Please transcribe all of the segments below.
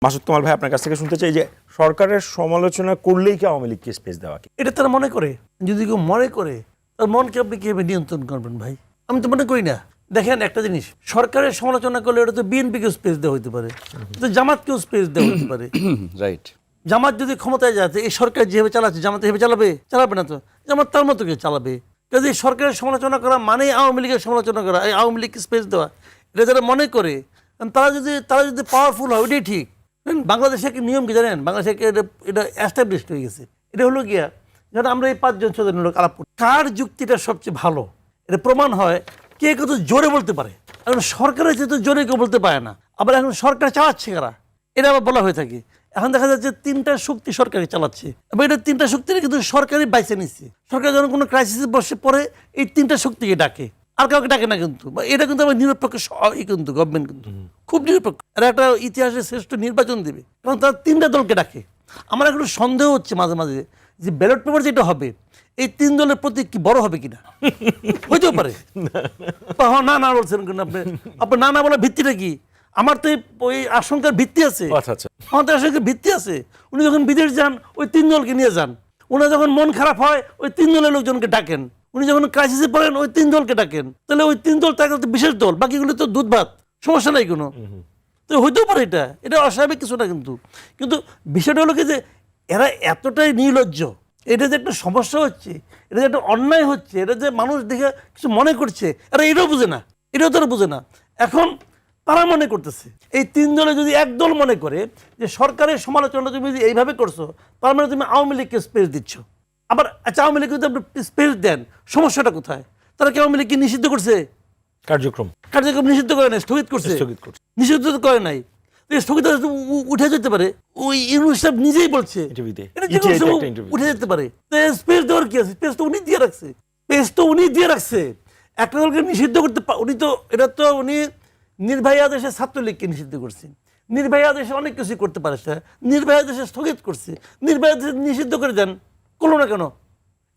মাসুদ কামাল ভাই, আপনার কাছ থেকে শুনতে চাই যে সরকারের সমালোচনা করলেই কি আওয়ামী লীগকে স্পেস দেওয়া কি? এটা তারা মনে করে, যদি কেউ মনে করে তার মনকে আপনি কিভাবে নিয়ন্ত্রণ করবেন ভাই? আমি তো মনে করি না। দেখেন একটা জিনিস, সরকারের সমালোচনা করলে এটা তো বিএনপিকেও স্পেস দেওয়া হতে পারে, তো জামাতকেও স্পেস দেওয়া হতে পারে। রাইট। জামাত যদি ক্ষমতায় যাতে এই সরকার যেভাবে চালাচ্ছে জামাত এভাবে চালাবে না তো, জামাত তার মতো কেউ চালাবে। কাজে সরকারের সমালোচনা করা মানে আওয়ামী লীগের সমালোচনা করা, এই আওয়ামী লীগকে স্পেস দেওয়া, এটা যারা মনে করে তারা যদি পাওয়ারফুল হয় ওইটাই ঠিক। বাংলাদেশে একটা নিয়ম কি জানেন? বাংলাদেশে এটা এস্টাবলিশড হয়ে গেছে। এটা হলো গিয়া যেন আমরা এই 5 জন 6 জন লোক আলাপ করি, কার যুক্তিটা সবচেয়ে ভালো এটা প্রমাণ হয় কে কত জোরে বলতে পারে। এখন সরকারের যেহেতু জোরে কেউ বলতে পারে না, আবার এখন সরকার চালাচ্ছে কারা, এটা আবার বলা হয়ে থাকে। এখন দেখা যাচ্ছে 3টা শক্তি সরকারই চালাচ্ছে, এবং এটা 3টা শক্তির কিন্তু সরকারই বাইছে নিচ্ছে। সরকার যখন কোনো ক্রাইসিসে বসে পড়ে এই 3টা শক্তিকে ডাকে, আর কাউকে ডাকে না। কিন্তু এটা কিন্তু আমার নিরপেক্ষ কিন্তু গভর্নমেন্ট কিন্তু খুব নিরপেক্ষ। এরা একটা ইতিহাসের শ্রেষ্ঠ নির্বাচন দেবে, কারণ তারা 3টা দলকে ডাকে। আমার একটু সন্দেহ হচ্ছে মাঝে মাঝে যে ব্যালট পেপার যেটা হবে এই 3 দলের প্রতি কি বড় হবে কিনা, হইতেও পারে। না বলছেন আপনি না বলার ভিত্তিটা কি? আমার তো ওই আশঙ্কার ভিত্তি আছে, আমাদের আশঙ্কার ভিত্তি আছে। উনি যখন বিদেশ যান ওই 3 দলকে নিয়ে যান, উনি যখন মন খারাপ হয় ওই 3 দলের লোকজনকে ডাকেন, উনি যখন ক্রাইসিসে পড়েন ওই 3 দলকে ডাকেন। তাহলে ওই 3 দল তার কাছে বিশেষ দল, বাকিগুলো তো দুধ ভাত, সমস্যা নাই কোনো। তো হইতেও পারে এটা অস্বাভাবিক কিছু না। কিন্তু বিষয়টা হলো কি যে এরা এতটাই নির্লজ্জ, এটা যে একটা সমস্যা হচ্ছে, এটা যে একটা অন্যায় হচ্ছে, এটা যে মানুষ দেখে কিছু মনে করছে, এরা এটাও বুঝে না, এটাও তারা বুঝে না। এখন তারা মনে করতেছে এই 3 দলে যদি এক দল মনে করে যে সরকারের সমালোচনা তুমি যদি এইভাবে করছো, তার মানে তুমি আওয়ামী লীগকে স্পেস দিচ্ছ। আবার আচ্ছা, আওয়ামী লীগ যদি আপনি স্পেস দেন, সমস্যাটা কোথায়? তারা কি আওয়ামী লীগকে নিষিদ্ধ করছে? কার্যক্রম নিষিদ্ধ করে নাই, স্থগিত করছে। নিষিদ্ধ তো করে নাই, স্থগিত উঠে যেতে পারে। ওই ইউনূস সাহেব নিজেই বলছে উঠে যেতে পারে। স্পেস দেওয়ার কি আছে? স্পেস তো উনি দিয়ে রাখছে। একটা দলকে নিষিদ্ধ করতে উনি তো উনি নির্বাহী আদেশে ছাত্রলীগকে নিষিদ্ধ করছেন, নির্বাহী আদেশে অনেক কিছু করতে পারে, নির্বাহী আদেশে স্থগিত করছে, নির্বাহী আদেশে নিষিদ্ধ করে দেন, করলো না কেন?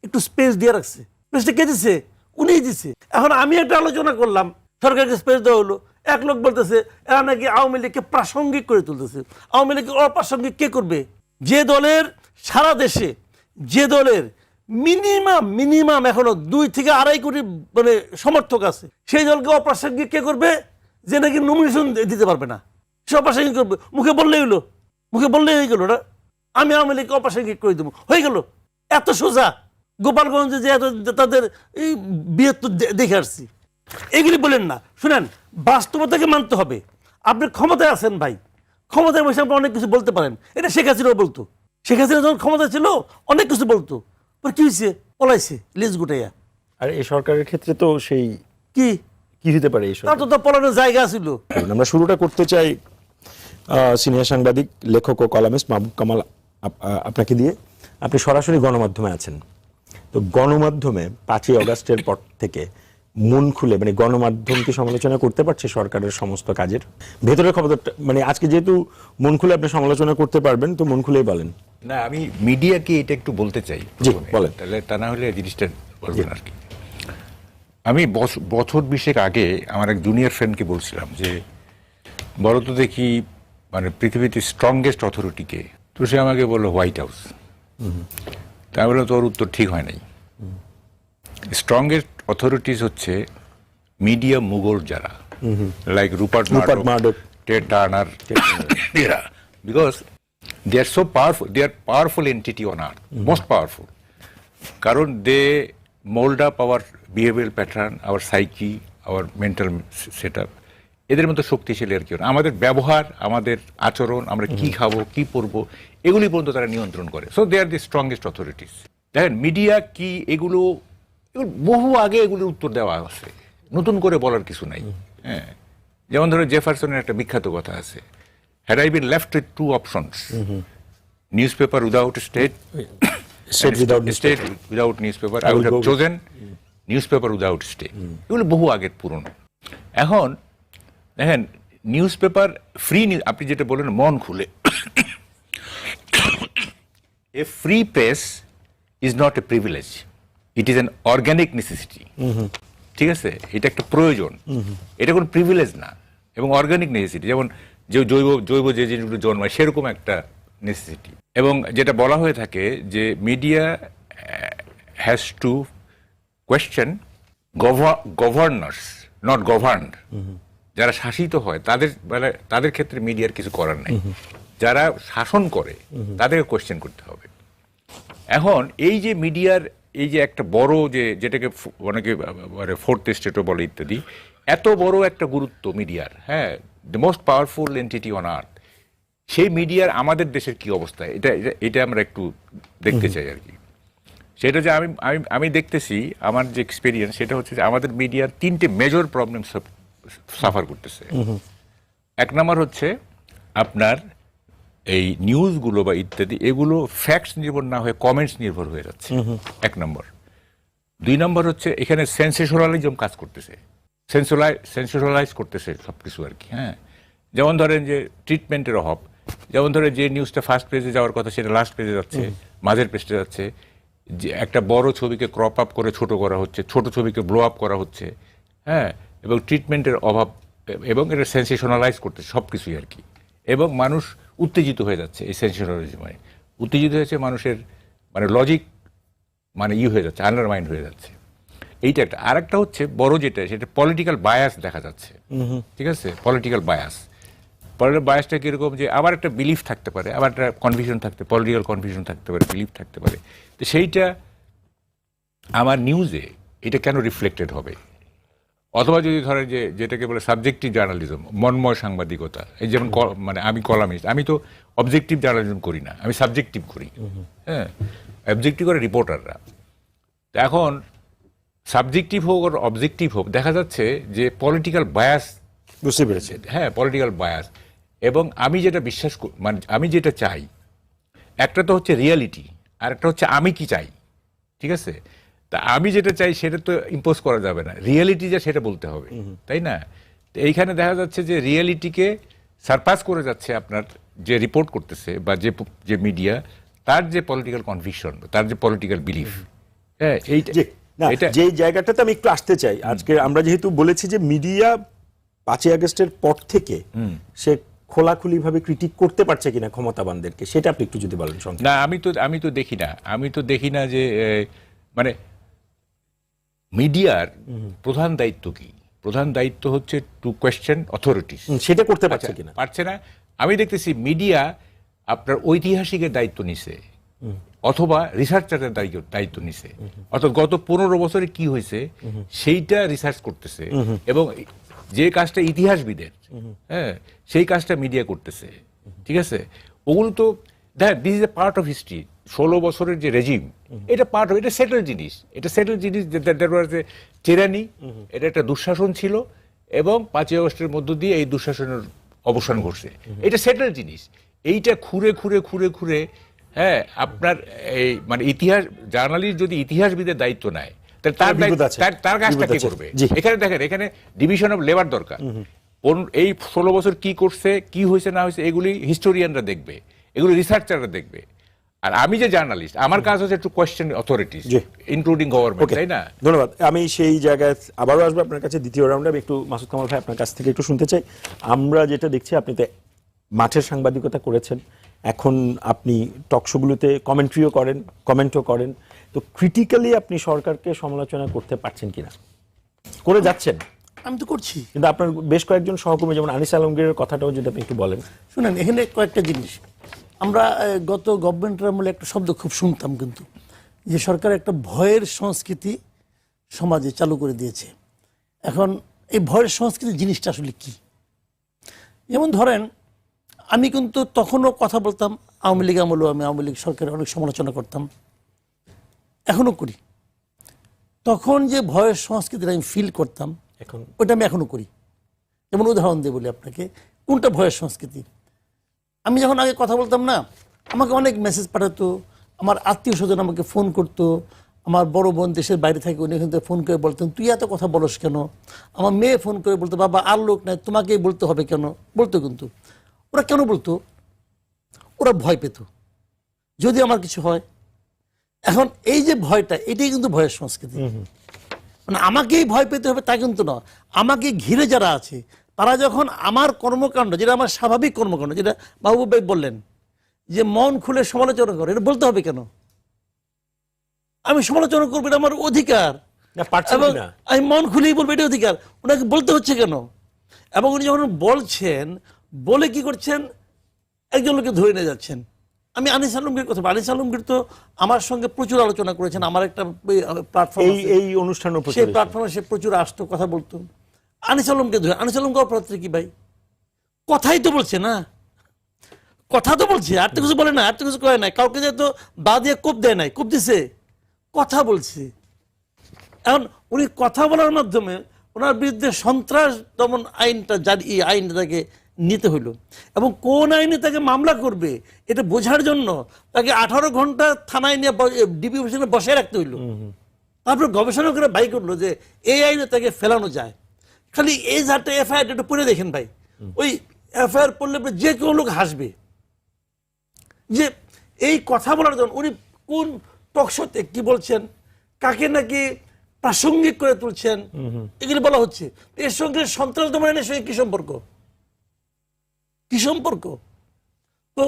একটু স্পেস দিয়ে রাখছে। স্পেসটা কে দিচ্ছে? উনিই দিচ্ছে। এখন আমি একটা আলোচনা করলাম, সরকারকে স্পেস দেওয়া হলো, এক লোক বলতেছে এরা নাকি আওয়ামী লীগকে প্রাসঙ্গিক করে তুলতেছে। আওয়ামী লীগকে অপ্রাসঙ্গিক কে করবে? যে দলের সারা দেশে যে দলের মিনিমাম এখনো 2 থেকে 2.5 কোটি মানে সমর্থক আছে, সেই দলকে অপ্রাসঙ্গিক কে করবে? যে নাকি নমিনেশন দিতে পারবে না, সে অপ্রাসঙ্গিক করবে। মুখে বললেই হয়ে গেল না, আমি আওয়ামী লীগকে অপ্রাসঙ্গিক করে দেবো, হয়ে গেল। এত সোজা। গোপালগঞ্জে যে তাদের এই বীরত্ব দেখে আসছি, এগুলি বলেন না। শুনেন, বাস্তবতাকে মানতে হবে। আপনি ক্ষমতায় আছেন ভাই, ক্ষমতায় বসে আপনি অনেক কিছু বলতে পারেন। এটা শেখ হাসিনাও বলতো। শেখ হাসিনা যখন ক্ষমতা ছিল অনেক কিছু বলতো, কি হয়েছে? পলাইছে লেজ গুটাইয়া। আর এই সরকারের ক্ষেত্রে তো সেই কি হতে পারে? তার তো পলানোর জায়গা ছিল। আমরা শুরুটা করতে চাই সিনিয়র সাংবাদিক, লেখক ও কলামিস্ট মাহবুব কামাল আপনাকে দিয়ে। আপনি সরাসরি গণমাধ্যমে আছেন, তো গণমাধ্যমে 5ই আগস্টের পর থেকে মন খুলে মানে গণমাধ্যম কি সমালোচনা করতে পারছে সরকারের সমস্ত কাজের? ভেতরের খবরটা মানে আজকে যেহেতু মন খুলে আপনি সমালোচনা করতে পারবেন, তো মন খুলেই বলেন। না, আমি মিডিয়াকে এটা একটু বলতে চাই। জি বলেন। তাহলে তা না হলে জিনিসটা বলবেন আর কি। আমি বছর 20 আগে আমার এক জুনিয়র ফ্রেন্ডকে বলছিলাম যে বলো তো দেখি মানে পৃথিবীতে স্ট্রংগেস্ট অথরিটিকে, তো সে আমাকে বললো হোয়াইট হাউস। তা বললো তোর উত্তর ঠিক হয় নাই। স্ট্রংগেস্ট অথরিটিস হচ্ছে মিডিয়া মুঘল যারা, like Rupert Murdoch, Ted Turner, এরা, because they are so powerful, they are powerful entity on earth, most powerful, কারণ they mould up our behaviour pattern, our psyche, our mental set up. এদের মতো শক্তিশালী আর কি আমাদের ব্যবহার, আমাদের আচরণ, আমরা কি খাবো, কি পরবো, এগুলি পর্যন্ত তারা নিয়ন্ত্রণ করে। So they are the strongest authorities. দেখেন মিডিয়া কি, এগুলো বহু আগে এগুলোর উত্তর দেওয়া আছে, নতুন করে বলার কিছু নাই। হ্যাঁ, যেমন ধরো জেফারসনের একটা বিখ্যাত কথা আছে, had I been left with 2 options, newspaper without state, state without newspaper, I would have chosen newspaper without state. এগুলো বহু আগের পুরনো। এখন দেখেন নিউজ পেপার ফ্রি, আপনি যেটা বললেন মন খুলে, এ free press is not a privilege, it is an organic necessity. ঠিক আছে, এটা একটা প্রয়োজন, এটা কোনো প্রিভিলেজ না, এবং অর্গানিক নেসেসিটি। যেমন যে জৈব যে জিনিসগুলো জন্মায় সেরকম একটা নেসেসিটি। এবং যেটা বলা হয়ে থাকে যে media has to question গভর্নার্স not governed. যারা শাসিত হয় তাদের ক্ষেত্রে মিডিয়ার কিছু করার নাই, যারা শাসন করে তাদেরকে কোয়েশ্চেন করতে হবে। এখন এই যে মিডিয়ার এই যে একটা বড় যেটাকে অনেকে মানে ফোর্থ স্টেটও বলে ইত্যাদি, এত বড় একটা গুরুত্ব মিডিয়ার, হ্যাঁ, the most powerful entity on আর্থ, সেই মিডিয়ার আমাদের দেশের কি অবস্থা এটা আমরা একটু দেখতে চাই আর কি। সেটা যে আমি দেখতেছি, আমার যে এক্সপিরিয়েন্স সেটা হচ্ছে যে আমাদের মিডিয়ার 3টে মেজর প্রবলেম সাফার করতেছে। এক নম্বর হচ্ছে আপনার এই নিউজগুলো বা ইত্যাদি এগুলো ফ্যাক্টস নির্ভর না হয়ে কমেন্টস নির্ভর হয়ে যাচ্ছে, এক নম্বর। 2 নম্বর হচ্ছে এখানে সেন্সেশনালিজম কাজ করতেছে, সেন্সেশনালাইজ করতেছে সব কিছু আর কি। হ্যাঁ, যেমন ধরেন যে ট্রিটমেন্টের অভাব, যেমন ধরেন যে নিউজটা ফার্স্ট পেজে যাওয়ার কথা সেটা লাস্ট পেজে যাচ্ছে, মাঝের পেজে যাচ্ছে, যে একটা বড় ছবিকে ক্রপ আপ করে ছোট করা হচ্ছে, ছোট ছবিকে ব্লো আপ করা হচ্ছে, হ্যাঁ, এবং ট্রিটমেন্টের অভাব, এবং এটা সেন্সেশনালাইজ করতেছে সব কিছুই আর কি। এবং মানুষ উত্তেজিত হয়ে যাচ্ছে এই সেন্সেশনালিজমে, উত্তেজিত হয়েছে মানুষের মানে লজিক মানে হয়ে যাচ্ছে, আন্ডারমাইন্ড হয়ে যাচ্ছে। এইটা একটা। আর একটা হচ্ছে বড় যেটা, সেটা পলিটিক্যাল বায়াস দেখা যাচ্ছে, ঠিক আছে, পলিটিক্যাল বায়াসটা কিরকম, যে আবার একটা বিলিফ থাকতে পারে, আবার একটা কনফিউশন থাকতে, পলিটিক্যাল কনফিউশন থাকতে পারে, বিলিফ থাকতে পারে। তো সেইটা আমার নিউজে এটা কেন রিফ্লেক্টেড হবে? অথবা যদি ধরেন যে যেটাকে বলে সাবজেক্টিভ জার্নালিজম, মনময় সাংবাদিকতা, এই যেমন মানে আমি কলামিস্ট, আমি তো অবজেক্টিভ জার্নালিজম করি না, আমি সাবজেক্টিভ করি। হ্যাঁ, অবজেক্টিভ করে রিপোর্টাররা। এখন সাবজেক্টিভ হোক আর অবজেক্টিভ হোক, দেখা যাচ্ছে যে পলিটিক্যাল বায়াস, বুঝতে পেরেছি। হ্যাঁ, পলিটিক্যাল বায়াস। এবং আমি যেটা বিশ্বাস মানে আমি যেটা চাই, একটা তো হচ্ছে রিয়ালিটি, আর একটা হচ্ছে আমি কি চাই, ঠিক আছে। তা আমি যেটা চাই সেটা তো ইম্পোজ করা যাবে না, রিয়েলিটি যা সেটা বলতে হবে, তাই না? তো এইখানে দেখা যাচ্ছে যে রিয়েলিটিকে সারপাস করে যাচ্ছে আপনার যে রিপোর্ট করতেছে বা যে মিডিয়া, তার যে পলিটিক্যাল কনভিকশন, তার যে পলিটিক্যাল বিলিফ। হ্যাঁ, এইটা যে জায়গাটাতে আমি একটু আসতে চাই। আজকে আমরা যেহেতু বলেছি যে মিডিয়া 5ই আগস্টের পর থেকে সে খোলাখুলিভাবে ক্রিটিক করতে পারছে কিনা ক্ষমতাবানদেরকে, সেটা আপনি একটু যদি বলেন। না, আমি তো দেখি না যে মানে মিডিয়ার প্রধান দায়িত্ব কি? প্রধান দায়িত্ব হচ্ছে টু কোয়েশ্চেন অথরিটিস। সেটা করতে পারছে কিনা? পারছে না। আমি দেখতেছি মিডিয়া আপনার ঐতিহাসিকের দায়িত্ব নিছে, অথবা রিসার্চারের দায়িত্ব নিছে, অর্থাৎ গত 15 বছরে কি হয়েছে সেইটা রিসার্চ করতেছে, এবং যে কাজটা ইতিহাসবিদের, হ্যাঁ, সেই কাজটা মিডিয়া করতেছে, ঠিক আছে। ওগুলো তো this is a part of history. 16 বছরের যে রেজিম, এটা পার্ট অফ, এটা সেটেল জিনিস, টিরানি, এটা একটা দুঃশাসন ছিল, এবং 5ই আগস্টের মধ্য দিয়ে এই দুঃশাসনের অবসান ঘটছে, এটা সেটেল জিনিস। এইটা খুঁড়ে খুঁড়ে খুঁড়ে খুঁড়ে, হ্যাঁ, আপনার এই মানে ইতিহাস জার্নালিস্ট যদি ইতিহাসবিদের দায়িত্ব নেয়, তাহলে তার কাজটা কি করবে? এখানে দেখেন, এখানে ডিভিশন অফ লেবার দরকার। এই 16 বছর কি করছে, কি হয়েছে না হয়েছে, এগুলি হিস্টোরিয়ানরা দেখবে, এগুলি রিসার্চাররা দেখবে। আর আমি যে জার্নালিস্ট, আমার কাজ হচ্ছে একটু কোয়েশ্চেন অথরিটিস ইনক্লুডিং গভর্নমেন্ট, তাই না? ধন্যবাদ। আমি সেই জায়গায় আবারও আসবো আপনার কাছে দ্বিতীয় রাউন্ডে। আমি একটু মাসুদ কামাল ভাই আপনার কাছ থেকে একটু শুনতে চাই। আমরা যেটা দেখছি, আপনি তো মাঠের সাংবাদিকতা করেছেন, এখন আপনি টকশোগুলোতে কমেন্টও করেন, তো ক্রিটিক্যালি আপনি সরকারকে সমালোচনা করতে পারছেন কিনা? করে যাচ্ছেন? আমি তো করছি, কিন্তু আপনার বেশ কয়েকজন সহকর্মী, যেমন আনিস আলমগীরের কথাটাও যদি আপনি একটু বলেন। শুনেন, এখানে কয়েকটা জিনিস আমরা গত গভর্নমেন্টের আমলে একটা শব্দ খুব শুনতাম, কিন্তু যে সরকার একটা ভয়ের সংস্কৃতি সমাজে চালু করে দিয়েছে। এখন এই ভয়ের সংস্কৃতি জিনিসটা আসলে কি? যেমন ধরেন, আমি কিন্তু তখনও কথা বলতাম আওয়ামী লীগ আমলেও, আমি আওয়ামী লীগ সরকারের অনেক সমালোচনা করতাম, এখনো করি। তখন যে ভয়ের সংস্কৃতিটা আমি ফিল করতাম, এখন ওইটা আমি এখনো করি। যেমন উদাহরণ দিয়ে বলি আপনাকে, কোনটা ভয়ের সংস্কৃতি। আমি যখন আগে কথা বলতাম না, আমাকে অনেক মেসেজ পাঠাতো, আমার আত্মীয় স্বজন আমাকে ফোন করতো, আমার বড় বোন দেশের বাইরে থাকে, উনি এখান থেকে ফোন করে বলতেন তুই এত কথা বলস কেন। আমার মেয়ে ফোন করে বলতো বাবা আর লোক নাই, তোমাকেই বলতে হবে কেন, বলতো। কিন্তু ওরা কেন বলতো? ওরা ভয় পেত যদি আমার কিছু হয়। এখন এই যে ভয়টা, এটাই কিন্তু ভয়ের সংস্কৃতি। মানে আমাকেই ভয় পেতে হবে তা কিন্তু না, আমাকে ঘিরে যারা আছে তারা যখন আমার কর্মকাণ্ড, যেটা আমার স্বাভাবিক কর্মকাণ্ড, যেটা মাহবুব ভাই বললেন যে মন খুলে সমালোচনা করে, এটা বলতে হবে কেন? আমি সমালোচনা করবো, এটা আমার অধিকার, না, পারছেন এবং না। আমি মন খুলেই বলবো, এটা অধিকার। ওনাকে বলতে হচ্ছে কেন? এবং উনি যখন বলছেন, বলে কি করছেন, একজন লোককে ধরে নিয়ে যাচ্ছেন। আমি আনিস আলমগীর কথা, আনিস আলমগীর তো আমার সঙ্গে প্রচুর আলোচনা করেছেন, আমার একটা প্ল্যাটফর্ম, এই অনুষ্ঠান সেই প্ল্যাটফর্মে সে প্রচুর আসতো, কথা বলতো। আনিস আলমকে ধরে, আনিস আলমকে অপরাধ কি ভাই? কথাই তো বলছে না, কথা তো বলছে, আর তো কিছু বলে না, আর তো কিছু করে নাই, কাউকে যেহেতু বা দিয়ে কোপ দেয় নাই, কোপ দিছে, কথা বলছে। এখন উনি কথা বলার মাধ্যমে ওনার বিরুদ্ধে সন্ত্রাস দমন আইনটা, যার এই আইনটা তাকে নিতে হইল, এবং কোন আইনে তাকে মামলা করবে এটা বোঝার জন্য তাকে 18 ঘন্টা থানায় নিয়ে ডিবি অফিসে বসায় রাখতে হইল। তারপর গবেষণা করে বাই করলো যে এই আইনে তাকে ফেলানো যায়। খালি এই যাতে এফআইআর একটু পড়ে দেখেন ভাই, ওই এফআইআর পড়লে যে কেউ লোক হাসবে যে এই কথা বলার জন্য উনি কোন টকশোতে কি বলছেন, কাকে নাকি প্রাসঙ্গিক করে তুলছেন, এগুলো বলা হচ্ছে। এর সঙ্গে সন্ত্রাস দমনের সঙ্গে কি সম্পর্ক? কি সম্পর্ক? তো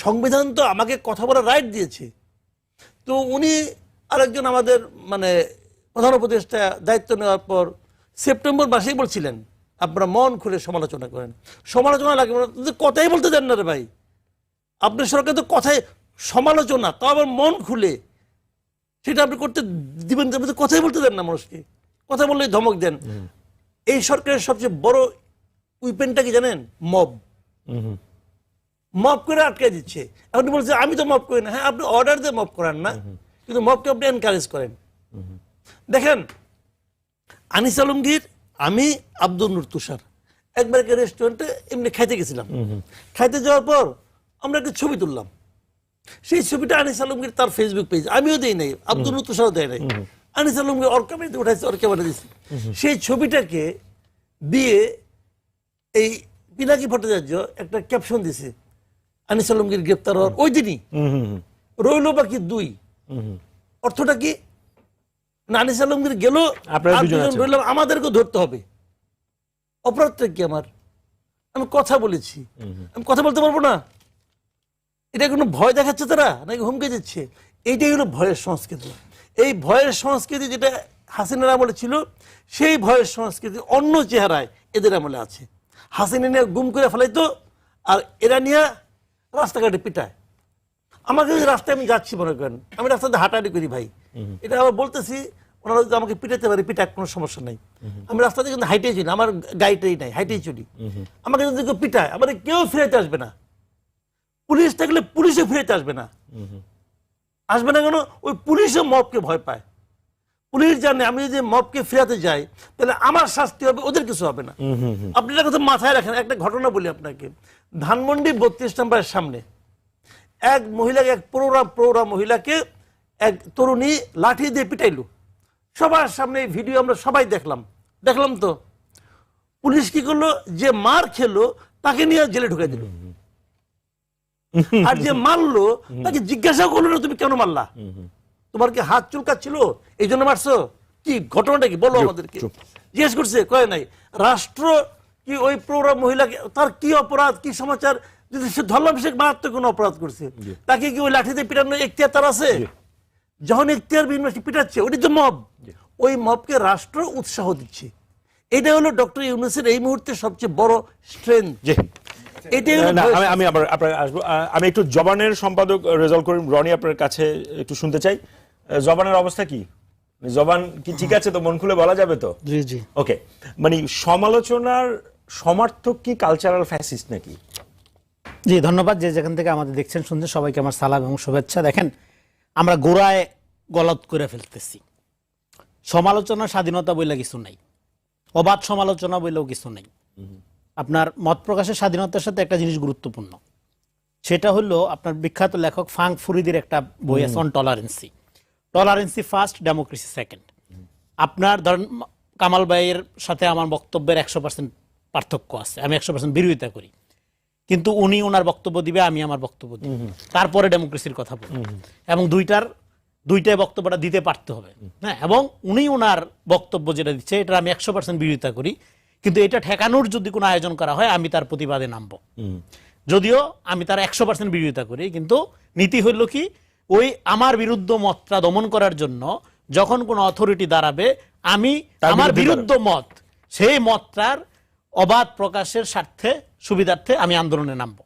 সংবিধান তো আমাকে কথা বলার রাইট দিয়েছে। তো উনি আরেকজন আমাদের মানে প্রধান উপদেষ্টা দায়িত্ব নেওয়ার পর সেপ্টেম্বর মাসেই বলছিলেন আপনারা মন খুলে সমালোচনা করেন। সমালোচনা লাগে কথাই বলতে দেন না রে ভাই, আপনার সরকার তো কথায় সমালোচনা, তো আবার মন খুলে সেটা আপনি করতে দিবেন, কথাই বলতে দেন না মানুষকে, কথা বললেই ধমক দেন। এই সরকারের সবচেয়ে বড় উইপেনটা কি জানেন? মব। মব করে আটকে দিচ্ছে। আপনি বলছে আমি তো মব করি না, হ্যাঁ আপনি অর্ডার দিয়ে মব করেন না, কিন্তু মবকে আপনি এনকারেজ করেন। দেখেন আনিস আলমগীর, আমি, আব্দুল নূর তুষার একবার একটা রেস্টুরেন্টে এমনি খাইতে গেছিলাম। খাইতে যাওয়ার পর আমরা একটা ছবি তুললাম, সেই ছবিটা আনিস আলমগীর তার ফেসবুক পেজ, আমিও দেই নাই, আব্দুল নূর তুষারও দেয় নাই, আনিস আলমগীর ওর ক্যামেরাতে উঠাইছে, ওর ক্যামেরা দিচ্ছে। সেই ছবিটাকে দিয়ে এই পিনাকি ভট্টাচার্য একটা ক্যাপশন দিছে, আনিস আলমগীর গ্রেপ্তার হওয়ার ওই দিনই রইল বাকি 2। অর্থটা কি? না আনিস আলমগীর গেল, রইলাম, আমাদেরকে ধরতে হবে। অপরাধটা কি আমার? আমি কথা বলেছি, আমি কথা বলতে পারবো না? এটা কোনো ভয় দেখাচ্ছে তারা, নাকি হুমকে দিচ্ছে? এইটাই হলো ভয়ের সংস্কৃতি। এই ভয়ের সংস্কৃতি যেটা হাসিনার আমলে ছিল, সেই ভয়ের সংস্কৃতি অন্য চেহারায় এদের আমলে আছে। হাসিনা নিয়ে গুম করে ফেলাইতো, আর এরা নিয়ে রাস্তাঘাটে পিটায়। আমাকে যদি রাস্তায় আমি যাচ্ছি মনে করেন, আমি রাস্তাতে হাঁটাহাঁটি করি ভাই, এটা আবার বলতেছি, ওনারা যদি আমাকে পিটাতে পারে পিটাক, কোনো সমস্যা নাই। আমি রাস্তাতে কিন্তু হাইটেই চলি, আমার গাড়িটাই নাই, হাইটেই চলি। আমাকে যদি কেউ পিটায়, আমার কেউ ফিরাইতে আসবে না। পুলিশ থাকলে পুলিশে ফিরাইতে আসবে না। আসবে না কেন? ওই পুলিশও মবকে ভয় পায়। পুলিশ জানে আমি যদি মবকে ফিরাতে যাই তাহলে আমার শাস্তি হবে, ওদের কিছু হবে না। আপনি একটা কথা মাথায় রাখেন। একটা ঘটনা বলি আপনাকে, ধানমন্ডি 32 নম্বরের সামনে এক মহিলাকে, এক প্রৌঢ়া মহিলাকে এক তরুণী লাঠি দিয়ে পিটাইলো সবার সামনে। ভিডিও আমরা সবাই দেখলাম তো। পুলিশ কি করলো? যে মার খেলো তাকে নিয়ে জেলে ঢুকাই দিল, আর যে মারলো তাকে জিজ্ঞাসা করলো না তুমি কেন মারলা, তোমার কি হাত চুলকাচ্ছিল এই জন্য মারছো, কি ঘটনাটা কি বলো আমাদেরকে। জিজ্ঞেস করছে, কয় নাই। রাষ্ট্র কি ওই প্রৌঢ় মহিলাকে, তার কি অপরাধ, কি সমাচার, যদি সে ধর্মাভিষেক মারাত্মক কোনো অপরাধ করছে, তাকে কি ওই লাঠিতে পিটানোর এখতিয়ার তার আছে? যখন এখতিয়ার বিহীন পিটাচ্ছে, ওটি তো মব। ওই মবকে রাষ্ট্র উৎসাহ দিচ্ছে। এটা হলো ডক্টর ইউনূসের এই মুহূর্তে সবচেয়ে বড় স্ট্রেংথ। আমি আবার আপনার আসবো। আমি একটু জবানের সম্পাদক রেজাল্ট করিম রনি আপনার কাছে একটু শুনতে চাই। জবানের অবস্থা কি? জবান কি ঠিক আছে তো? মন খুলে বলা যাবে তো? জি জি। ওকে, মানে সমালোচনার সমার্থক কি কালচারাল ফ্যাসিস্ট নাকি? জি ধন্যবাদ। যে যেখান থেকে আমাদের দেখছেন শুনছেন সবাইকে আমার সালাম এবং শুভেচ্ছা। দেখেন, আমরা গোড়ায় গলত করে ফেলতেছি। সমালোচনা স্বাধীনতা বইলে কিছু নাই, অবাধ সমালোচনা বইলেও কিছু নাই। আপনার মত প্রকাশের স্বাধীনতার সাথে একটা জিনিস গুরুত্বপূর্ণ, সেটা হলো আপনার বিখ্যাত লেখক ফাঙ্ক ফুরিদির একটা বই আছে অন টলারেন্সি। টলারেন্সি first, democracy second. আপনার ধরেন কামাল ভাইয়ের সাথে আমার বক্তব্যের 100% পার্থক্য আছে, আমি 100% বিরোধিতা করি, কিন্তু উনি ওনার বক্তব্য দিবে, আমি আমার বক্তব্য দিব, তারপরে ডেমোক্রেসির কথা বলবো, এবং দুইটাই বক্তব্যটা দিতে পারতে হবে। হ্যাঁ, এবং উনি ওনার বক্তব্য যেটা দিচ্ছে এটা আমি 100% বিরোধিতা করি, কিন্তু এটা ঠেকানোর যদি কোনো আয়োজন করা হয় আমি তার প্রতিবাদে নামবো। যদিও আমি তার 100% বিরোধিতা করি, কিন্তু নীতি হইল কি, ওই আমার বিরুদ্ধ মতটা দমন করার জন্য যখন কোনো অথরিটি দাঁড়াবে, আমি আমার বিরুদ্ধ মত, সেই মতটার অবাধ প্রকাশের স্বার্থে সুবিধার্থে আমি আন্দোলনে নামবো।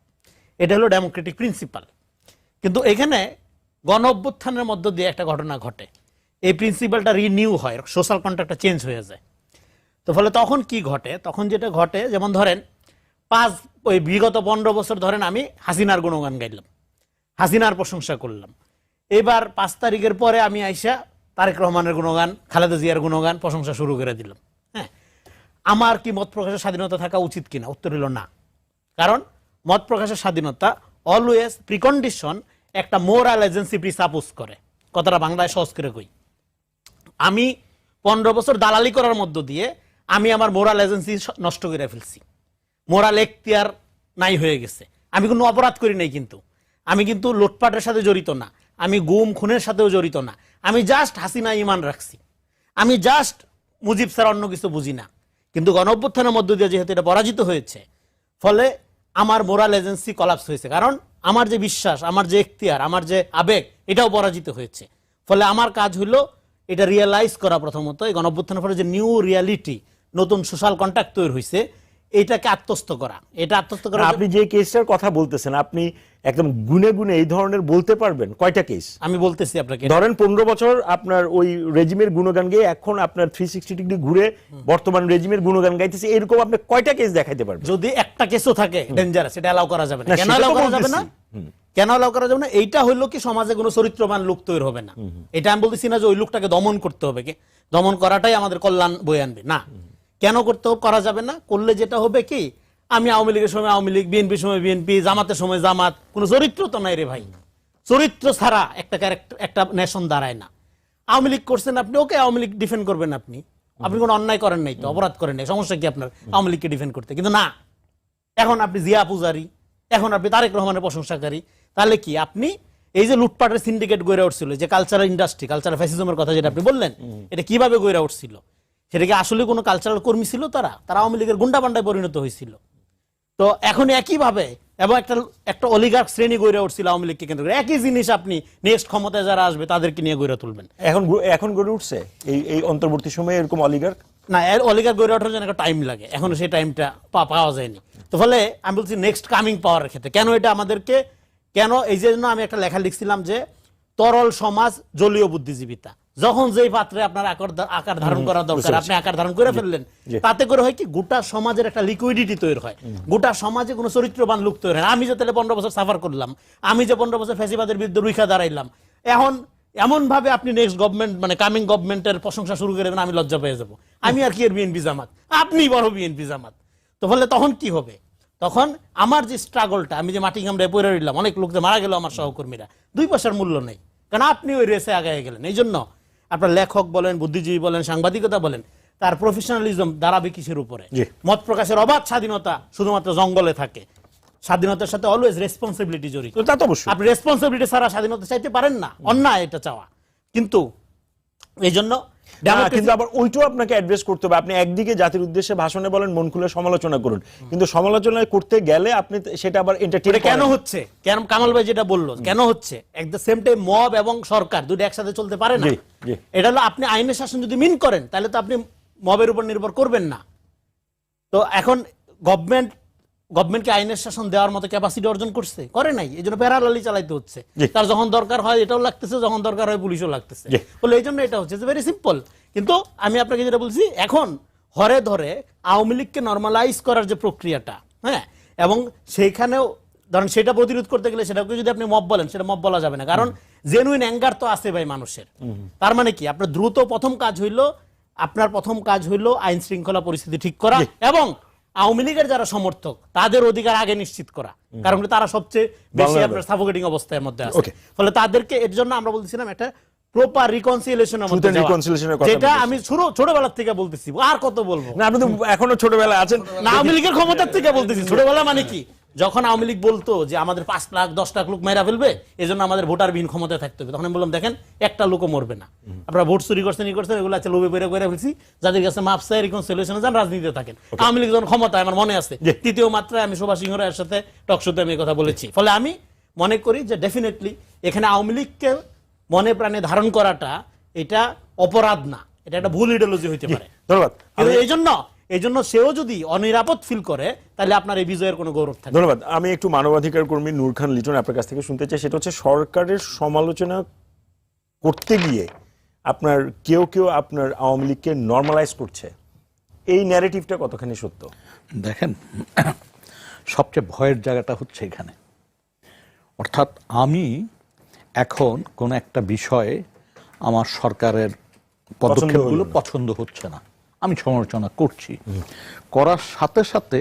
এটা হলো ডেমোক্রেটিক প্রিন্সিপাল। কিন্তু এখানে গণ অভ্যুত্থানের মধ্য দিয়ে একটা ঘটনা ঘটে, এই প্রিন্সিপালটা রিনিউ হয়, সোশ্যাল কন্ট্রাক্টটা চেঞ্জ হয়ে যায়। তো ফলে তখন কি ঘটে, তখন যেটা ঘটে, যেমন ধরেন ওই বিগত 15 বছর ধরেন আমি হাসিনার গুণগান গাইলাম, হাসিনার প্রশংসা করলাম। এবার 5 তারিখের পরে আমি আইসা তারেক রহমানের গুণগান, খালেদা জিয়ার গুণগান, প্রশংসা শুরু করে দিলাম। হ্যাঁ, আমার কি মত প্রকাশের স্বাধীনতা থাকা উচিত কিনা? উত্তর হলো না। কারণ মত প্রকাশের স্বাধীনতা অলওয়েজ প্রিকন্ডিশন একটা মোরাল এজেন্সি প্রিসাপোজ করে। কথাটা বাংলায় সহজ করে কই, আমি 15 বছর দালালি করার মধ্য দিয়ে আমি আমার মোরাল এজেন্সি নষ্ট করে ফেলছি, মোরাল এখতিয়ার নাই হয়ে গেছে। আমি কোনো অপরাধ করি নাই, কিন্তু আমি কিন্তু লুটপাটের সাথে জড়িত না, আমি গুম খুনের সাথেও জড়িত না, আমি জাস্ট হাসিনা ইমান রাখছি, আমি জাস্ট মুজিব স্যার, অন্য কিছু বুঝি না। কিন্তু গণঅভ্যুত্থানের মধ্য দিয়ে যেহেতু এটা পরাজিত হয়েছে, ফলে আমার মোরাল এজেন্সি কলাপস হয়েছে। কারণ আমার যে বিশ্বাস, আমার যে এখতিয়ার, আমার যে আবেগ, এটাও পরাজিত হয়েছে। ফলে আমার কাজ হলো এটা রিয়েলাইজ করা, প্রথমত এই গণঅভ্যুত্থানের ফলে যে নিউ রিয়ালিটি, নতুন সোশ্যাল কন্ট্যাক্ট তৈরি হয়েছে, এটাকে আত্মস্থ করা। এটা আত্মস্থ করা, আপনি যে কেসটার কথা বলতেছেন, আপনি একদম গুনে গুনে এই ধরনের বলতে পারবেন কয়টা কেস? আমি বলতেছি আপনাকে, ধরেন 15 বছর আপনার ওই রেজিমের গুণগান গেয়ে এখন আপনার 360 ডিগ্রি ঘুরে বর্তমান রেজিমের গুণগান গাইতেছে, এরকম আপনি কয়টা কেস দেখাইতে পারবেন? যদি একটা কেসও থাকে ডেঞ্জারাস, এটা অ্যালাউ করা যাবে না। না, কেন সেটা তো অ্যালাউ করা যাবে না? বলতেছি। কেন অ্যালাউ করা যাবে না? এইটা হইলো কি, সমাজে কোনো চরিত্রবান লোক তৈরি হবে না। এটা আমি বলতেছি না যে ওই লোকটাকে দমন করতে হবে, দমন করাটাই আমাদের কল্যাণ বয়ে আনবে না। কেন করা যাবে না? করলে যেটা হবে কি, আমি আওয়ামী লীগের সময় আওয়ামী লীগ, বিএনপির সময় বিএনপি, জামাতের সময় জামাত, কোনো চরিত্র তো নাই রে ভাই। চরিত্র ছাড়া একটা নেশন দাঁড়ায় না। আওয়ামী লীগ করছেন আপনি, ওকে আওয়ামী লীগ ডিফেন্ড করবেন আপনি, আপনি কোনো অন্যায় করেন নাই তো, অপরাধ করেন নাই, সমস্যা কি আপনার আওয়ামী লীগকে ডিফেন্ড করতে? কিন্তু না, এখন আপনি জিয়া পূজারি, এখন আপনি তারেক রহমানের প্রশংসাকারী। তাহলে কি আপনি এই যে লুটপাটের সিন্ডিকেট গড়ে উঠছিল, যে কালচারাল ইন্ডাস্ট্রি, কালচারাল ফ্যাসিজমের কথা যেটা আপনি বললেন, এটা কিভাবে গড়ে উঠছিল? সেটা কি আসলে কোনো কালচারাল কর্মী ছিল? তারা আওয়ামী লীগের গুন্ডা পান্ডায় পরিণত হয়েছিল। তো এখন একইভাবে, এবং একটা অলিগার্ক শ্রেণী গড়ে উঠছিল আওয়ামী লীগকে কেন্দ্র করে। একই জিনিস আপনি নেক্সট ক্ষমতায় যারা আসবে তাদেরকে নিয়ে গড়ে তুলবেন। এখন গড়ে উঠছে এই অন্তর্বর্তী সময়ে এরকম অলিগার্ক? না, অলিগার্ক গড়ে ওঠার জন্য একটা টাইম লাগে, এখনো সেই টাইমটা পাওয়া যায়নি। তো ফলে আমি বলছি নেক্সট কামিং পাওয়ারের ক্ষেত্রে কেন এটা আমাদেরকে, কেন এই জন্য আমি একটা লেখা লিখছিলাম যে তরল সমাজ জলীয় বুদ্ধিজীবিতা। যখন যেই পাত্রে আপনার আকার ধারণ করা দরকার আপনি আকার ধারণ করে ফেললেন, তাতে করে হয় কি, গোটা সমাজের একটা লিকুইডিটি তৈরি হয়, গোটা সমাজে কোনো চরিত্রবান লোক তৈরি হয়। আমি যে তাহলে 15 বছর সাফার করলাম, আমি যে 15 বছর ফ্যাসিবাদের বিরুদ্ধে রুখা দাঁড়াইলাম, এখন এমন ভাবে আপনি নেক্সট গভর্নমেন্ট, মানে কামিং গভর্নমেন্টের প্রশংসা শুরু করে দেবেন, আমি লজ্জা পেয়ে যাবো। আমি আর কি এর বিএনপি জামাত, আপনি বড় বিএনপি জামাত। তো ফলে তখন কি হবে? তখন আমার যে স্ট্রাগলটা, আমি যে মাটি কামড়ে পড়ে রইলাম, অনেক লোক যে মারা গেল আমার সহকর্মীরা, 2 পয়সার মূল্য নেই, কারণ আপনি ওই রেসে আগায় গেলেন। এই জন্য আপনার লেখক বলেন, বুদ্ধিজীবী বলেন, সাংবাদিকতা বলেন, তার প্রফেশনালিজম দাঁড়াবে কিসের উপরে? মত প্রকাশের অবাধ স্বাধীনতা শুধুমাত্র জঙ্গলে থাকে। স্বাধীনতার সাথে অলওয়েজ রেসপন্সিবিলিটি জড়িত। তা তো অবশ্যই। আপনি রেসপন্সিবিলিটি ছাড়া স্বাধীনতা চাইতে পারেন না, অন্যায় এটা চাওয়া। কিন্তু এই জন্য কিন্তু আবার ওইটাও আপনাকে অ্যাড্রেস করতে হবে। আপনি একদিকে জাতির উদ্দেশ্যে ভাষণে বলেন, মন খুলে সমালোচনা করুন, কিন্তু সমালোচনা করতে গেলে আপনি সেটা আবার এন্টারটেইন কেন হচ্ছে, কেন কামাল ভাই যেটা বললো, কেন হচ্ছে at the same time mob এবং সরকার দুটো একসাথে চলতে পারে না। এটা হলো, আপনি আইনের শাসন যদি মিন করেন তাহলে তো আপনি মবের উপর নির্ভর করবেন না। তো এখন গভর্নমেন্টকে আইনের শাসন দেওয়ার মতো ক্যাপাসিটি অর্জন করছে? করে নাই। এই জন্য প্যারালালি চালাইতে হচ্ছে, তার যখন দরকার হয় এটাও লাগতেছে, যখন দরকার হয় পুলিশও লাগতেছে। বলে এই জন্য এটা হচ্ছে ভেরি সিম্পল। কিন্তু আমি আপনাকে যেটা বলছি, এখন হরে ধরে আওয়ামী লীগকে নর্মালাইজ করার যে প্রক্রিয়াটা, হ্যাঁ, এবং সেইখানেও ধরেন সেটা প্রতিরোধ করতে গেলে সেটাকে যদি আপনি মব বলেন, সেটা মব বলা যাবে না, কারণ জেনুইন অ্যাঙ্গার তো আছে ভাই মানুষের। তার মানে কি, আপনার দ্রুত প্রথম কাজ হইলো আইন শৃঙ্খলা পরিস্থিতি ঠিক করা, এবং আওয়ামী লীগের যারা সমর্থক তাদের অধিকার আগে নিশ্চিত করা, কারণ তারা সবচেয়ে বেশি আপনার সাফোকেটিং অবস্থার মধ্যে আছে। ফলে তাদেরকে, এর জন্য আমরা বলতেছিলাম একটা প্রপার রিকনসিলিয়েশনের মধ্যে যাওয়া, যেটা আমি ছোটবেলা থেকে বলতেছি। আর কত বলবো? না, আপনি তো এখনো ছোটবেলা আছেন। আওয়ামী লীগের ক্ষমতার থেকে বলতেছি। ছোটবেলা মানে কি, যখন আওয়ামী লীগ বলতো যে আমাদের 5 লাখ 10 লাখ লোক মেরা ফেলবে এই জন্য আমাদের ভোটারবিহীন ক্ষমতায় থাকতে হবে, তখন আমি বললাম দেখেন একটা লোকও মরবে না, আপনারা ভোট চুরি করছেন এগুলো আছে লোভে বেড়ে করে ফেলছি, যাদের কাছে মাপ চাই রিকনসিলিয়েশনে যান, রাজনীতিতে থাকেন। আওয়ামী লীগ যখন ক্ষমতায়, আমার মনে আছে তৃতীয় মাত্রায় আমি শোভা সিংহ রায়ের সাথে টকশোতে আমি এই কথা বলেছি। ফলে আমি মনে করি যে ডেফিনেটলি এখানে আওয়ামী লীগকে মনে প্রাণে ধারণ করাটা এটা অপরাধ না, এটা একটা ভুল ইডিওলজি হইতে পারে। ধন্যবাদ। কিন্তু এই জন্য সেও যদি অনিরাপদ ফিল করে তাহলে আপনার এই বিজয়ের কোনো গৌরব থাকে। ধন্যবাদ। আমি একটু মানবাধিকার কর্মী নূর খান লিটন আপনার কাছ থেকে শুনতে চাই, সেটা হচ্ছে সরকারের সমালোচনা করতে গিয়ে আপনার কেউ আপনার আওয়ামী লীগকে নর্মালাইজ করছে, এই ন্যারেটিভটা কতখানি সত্য? দেখেন, সবচেয়ে ভয়ের জায়গাটা হচ্ছে এখানে, অর্থাৎ আমি এখন কোন একটা বিষয়ে আমার সরকারের পদক্ষেপগুলো পছন্দ হচ্ছে না, আমি সমালোচনা করছি, করার সাথে সাথে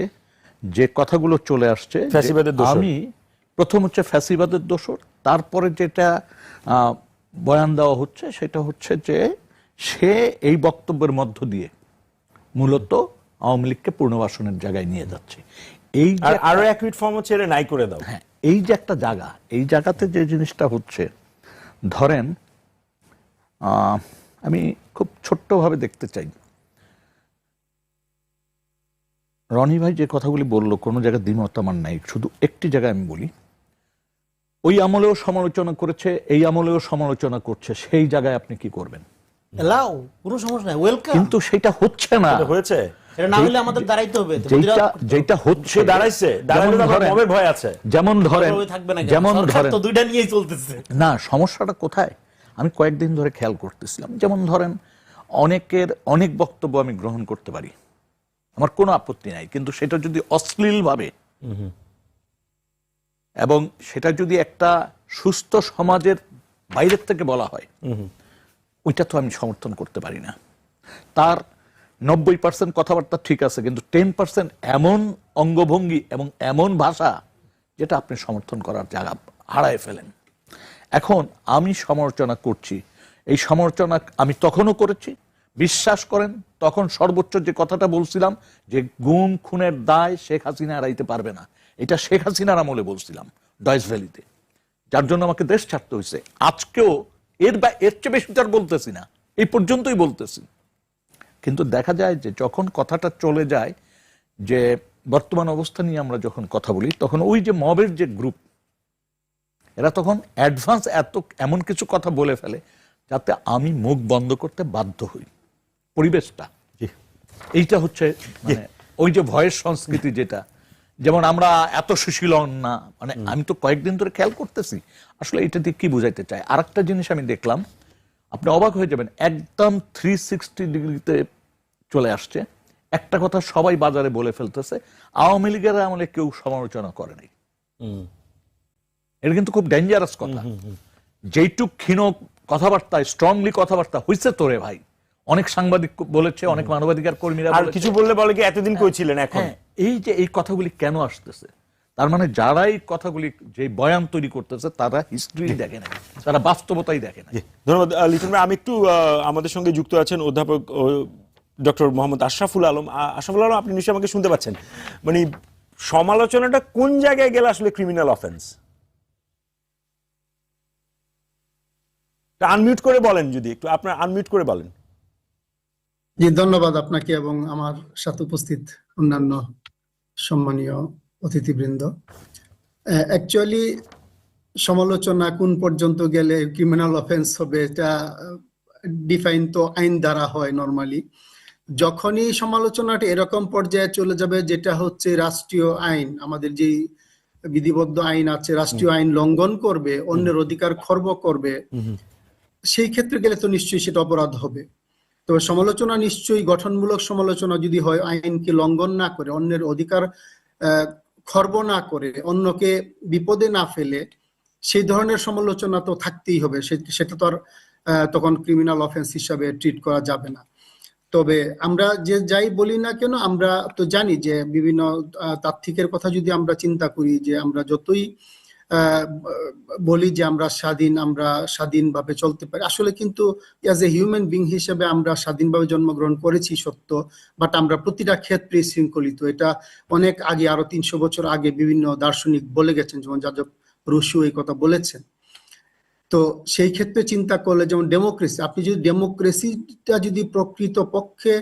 যে কথাগুলো চলে আসছে আমি প্রথম হচ্ছে ফ্যাসিবাদের দোষর, তারপরে যেটা বয়ান দেওয়া হচ্ছে সেটা হচ্ছে যে সে এই বক্তব্যের মধ্য দিয়ে মূলত আওয়ামী লীগকে পুনর্বাসনের জায়গায় নিয়ে যাচ্ছে। এই আরো এক মিনিট ফর্ম হচ্ছে নাই করে দাও। হ্যাঁ, এই যে একটা জায়গা, এই জায়গাতে যে জিনিসটা হচ্ছে, ধরেন আমি খুব ছোট্টভাবে দেখতে চাই, রনি ভাই যে কথাগুলি বললো কোনো জায়গায় দ্বিমত আমার নাই, শুধু একটি জায়গায় আমি বলি, ওই আমলেও সমালোচনা করেছে, এই আমলেও সমালোচনা করছে, সেই জায়গায় আপনি কি করবেন? এলাও, কোনো সমস্যা নাই, ওয়েলকাম। কিন্তু সেটা হচ্ছে না, হয়েছে এটা না হলে আমাদের দাঁড়াইতে হবে, যেটা হচ্ছে দাঁড়াইছে, ভয় আছে। যেমন ধরেন তো দুইটা নিয়েই চলতেছে না, সমস্যাটা কোথায় আমি কয়েকদিন ধরে খেয়াল করতেছিলাম, যেমন ধরেন অনেকের অনেক বক্তব্য আমি গ্রহণ করতে পারি, আমার কোনো আপত্তি নাই, কিন্তু সেটা যদি অশ্লীল ভাবে এবং সেটা যদি একটা সুস্থ সমাজের বাইরের থেকে বলা হয়, ওইটা তো আমি সমর্থন করতে পারি না। তার 90% কথাবার্তা ঠিক আছে, কিন্তু 10% এমন অঙ্গভঙ্গি এবং এমন ভাষা যেটা আপনি সমর্থন করার জায়গা হারায় ফেলেন। এখন আমি সমালোচনা করছি, এই সমালোচনা আমি তখনও করেছি, বিশ্বাস করেন তখন সর্বোচ্চ যে কথাটা বলছিলাম যে গুম খুনের দায় শেখ হাসিনা এড়াইতে পারবে না, এটা শেখ হাসিনার আমলে বলছিলাম ডয়েস ভ্যালিতে, যার জন্য আমাকে দেশ ছাড়তে হয়েছে। আজকেও এর চেয়ে বেশি তার বলতেছি না, এই পর্যন্তই বলতেছি। কিন্তু দেখা যায় যে যখন কথাটা চলে যায় যে বর্তমান অবস্থা নিয়ে আমরা যখন কথা বলি, তখন ওই যে মবের যে গ্রুপ, এরা তখন অ্যাডভান্স এমন কিছু কথা বলে ফেলে যাতে আমি মুখ বন্ধ করতে বাধ্য হই। পরিবেশটা এইটা হচ্ছে মানে ওই যে ভয়ের সংস্কৃতি, যেটা যেমন আমরা এত সুশীল না, মানে আমি তো কয়েকদিন ধরে খেয়াল করতেছি আসলে এটা দিয়ে কি বুঝাইতে চাই। আর একটা জিনিস আমি দেখলাম, আপনি অবাক হয়ে যাবেন, একদম 360 ডিগ্রিতে চলে আসছে। একটা কথা সবাই বাজারে বলে ফেলতেছে, আওয়ামী লীগের আমলে কেউ সমালোচনা করে নাই। এটা কিন্তু খুব ডেঞ্জারাস কথা। যেইটুক ক্ষীণ কথাবার্তায় স্ট্রংলি কথাবার্তা হইছে তোরে ভাই, অনেক সাংবাদিক বলেছে, অনেক মানবাধিকার কর্মীরা আর কিছু বললে বলে কি এতদিন কই ছিলেন এখন। এই যে এই কথাগুলি কেন আসতেছে, তার মানে যারা এই কথাগুলি যে বয়ান তৈরি করতেছে তারা হিস্ট্রি দেখে না, তারা বাস্তবতাই দেখে না। ধন্যবাদ লিটন ভাই। আমি একটু আমাদের সঙ্গে যুক্ত আছেন অধ্যাপক ডক্টর মোহাম্মদ আশরাফুল আলম। আশরাফুল আলম, আপনি নিশ্চয়ই আমাকে শুনতে পাচ্ছেন? মানে সমালোচনাটা কোন জায়গায় গেলে আসলে ক্রিমিনাল অফেন্স? আনমিউট করে বলেন, যদি একটু আপনার আনমিউট করে বলেন। জি, ধন্যবাদ আপনাকে এবং আমার সাথে উপস্থিত অন্যান্য সম্মানীয় অতিথিবৃন্দ। অ্যাকচুয়ালি সমালোচনা কোন পর্যন্ত গেলে ক্রিমিনাল অফেন্স হবে এটা ডিফাইন তো আইন দ্বারা হয় নরমালি। যখনই সমালোচনাটা এরকম পর্যায়ে চলে যাবে যেটা হচ্ছে রাষ্ট্রীয় আইন, আমাদের যে বিধিবদ্ধ আইন আছে, রাষ্ট্রীয় আইন লঙ্ঘন করবে, অন্যের অধিকার খর্ব করবে, সেই ক্ষেত্রে গেলে তো নিশ্চয়ই সেটা অপরাধ হবে। তো সমালোচনা নিশ্চয়ই গঠনমূলক সমালোচনা যদি হয়, আইনকে লঙ্ঘন না করে, অন্যের অধিকার খর্ব না করে, অন্যকে বিপদে না ফেলে, সেই ধরনের সমালোচনা তো থাকতেই হবে। সেটা তো আর তখন ক্রিমিনাল অফেন্স হিসাবে ট্রিট করা যাবে না। তবে আমরা যে যাই বলি না কেন, আমরা তো জানি যে বিভিন্ন তাত্ত্বিকের কথা যদি আমরা চিন্তা করি, যে আমরা যতই বলি যে আমরা স্বাধীনভাবে চলতে পারি, আসলে কিন্তু অ্যাজ এ হিউম্যান বিং হিসেবে আমরা স্বাধীনভাবে জন্মগ্রহণ করেছি সত্য, বাট আমরা প্রতিটা ক্ষেত্রে শৃঙ্খলিত। এটা অনেক আগে, আরো 300 বছর আগে বিভিন্ন দার্শনিক বলে গেছেন, যেমন যাজক রুশো এই কথা বলেছেন। তো সেই ক্ষেত্রে চিন্তা করলে যেমন ডেমোক্রেসি, আপনি যদি ডেমোক্রেসিটা যদি প্রকৃত পক্ষে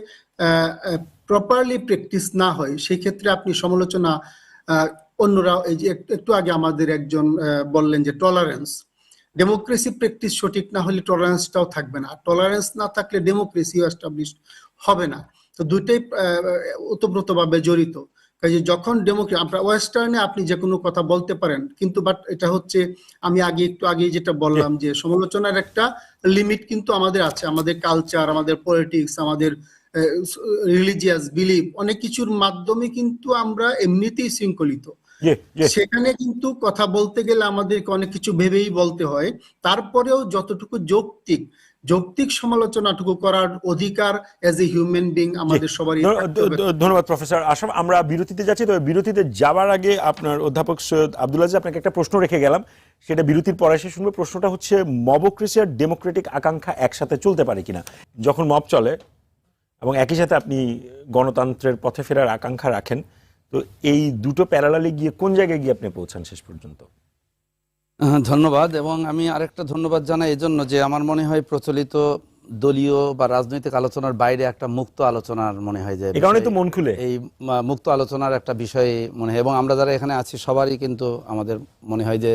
প্রপারলি প্র্যাকটিস না হয়, সেই ক্ষেত্রে আপনি সমালোচনা, অন্যরা এই যে একটু আগে আমাদের একজন বললেন যে টলারেন্স, ডেমোক্রেসি প্র্যাকটিস সঠিক না হলে টলারেন্সটাও থাকবে না, টলারেন্স না থাকলে ডেমোক্রেসিও এস্টাবলিশ হবে না। তো দুইটাই ওতপ্রোতভাবে জড়িত। কাজে যখন ডেমোক্রেসি, আমরা ওয়েস্টার্নে আপনি যে কোনো কথা বলতে পারেন, কিন্তু বাট এটা হচ্ছে, আমি একটু আগে যেটা বললাম যে সমালোচনার একটা লিমিট কিন্তু আমাদের আছে, আমাদের কালচার, আমাদের পলিটিক্স, আমাদের রিলিজিয়াস বিলিফ, অনেক কিছুর মাধ্যমে কিন্তু আমরা এমনিতেই শৃঙ্খলিত। সেখানে কিন্তু কথা বলতে গেলে আমাদেরকে অনেক কিছু ভেবেই বলতে হয়, তারপরেও যতটুকু যৌক্তিক সমালোচনাটুকু করার অধিকার এজ এ হিউম্যান বিং আমাদের সবারই। ধন্যবাদ প্রফেসর আশরাফ। আমরা বিরতিতে যাচ্ছি, তবে বিরতিতে যাওয়ার আগে আপনার অধ্যাপক সৈয়দ আব্দুল আজিজ, আপনাকে একটা প্রশ্ন রেখে গেলাম, সেটা বিরতির পরে এসে শুনবো। প্রশ্নটা হচ্ছে, মবক্রেসি আর ডেমোক্রেটিক আকাঙ্ক্ষা একসাথে চলতে পারে কিনা? যখন মব চলে এবং একই সাথে আপনি গণতন্ত্রের পথে ফেরার আকাঙ্ক্ষা রাখেন, তো এই দুটো প্যারালালে গিয়ে কোন জায়গায় গিয়ে আপনি পৌঁছান শেষ পর্যন্ত? ধন্যবাদ। এবং আমি আরেকটা ধন্যবাদ জানাই এজন্য যে আমার মনে হয় প্রচলিত দলীয় বা রাজনৈতিক আলোচনার বাইরে একটা মুক্ত আলোচনার মনে হয় যে, এই কারণে তো মন খুলে এই মুক্ত আলোচনার একটা বিষয় মনে হয়। এবং আমরা যারা এখানে আছি সবারই কিন্তু আমাদের মনে হয় যে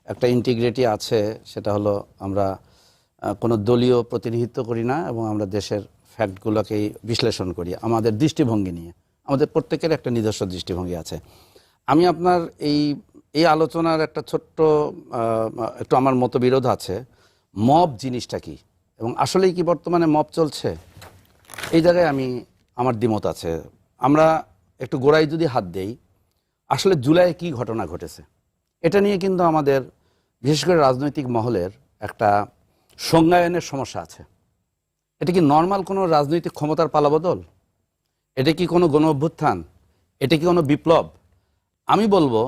একটা ইন্টিগ্রিটি আছে, সেটা হলো আমরা কোনো দলীয় প্রতিনিধিত্ব করি না এবং আমরা দেশের ফ্যাক্টগুলোকেই বিশ্লেষণ করি আমাদের দৃষ্টিভঙ্গি নিয়ে। আমাদের প্রত্যেকের একটা নিজস্ব দৃষ্টিভঙ্গি আছে। আমি আপনার এই আলোচনার একটা ছোট্ট একটু আমার মতবিরোধ আছে। মব জিনিসটা কি এবং আসলেই কি বর্তমানে মব চলছে, এই জায়গায় আমার দ্বিমত আছে। আমরা একটু গোড়ায় যদি হাত দেই, আসলে জুলাইয়ে কি ঘটনা ঘটেছে এটা নিয়ে কিন্তু আমাদের বিশেষ করে রাজনৈতিক মহলের একটা সংজ্ঞায়নের সমস্যা আছে। এটা কি নর্মাল কোনো রাজনৈতিক ক্ষমতার পালাবদল? এটা কি কোনো গণ অভ্যুত্থান? এটা কি কোনো বিপ্লব? আমি বলবো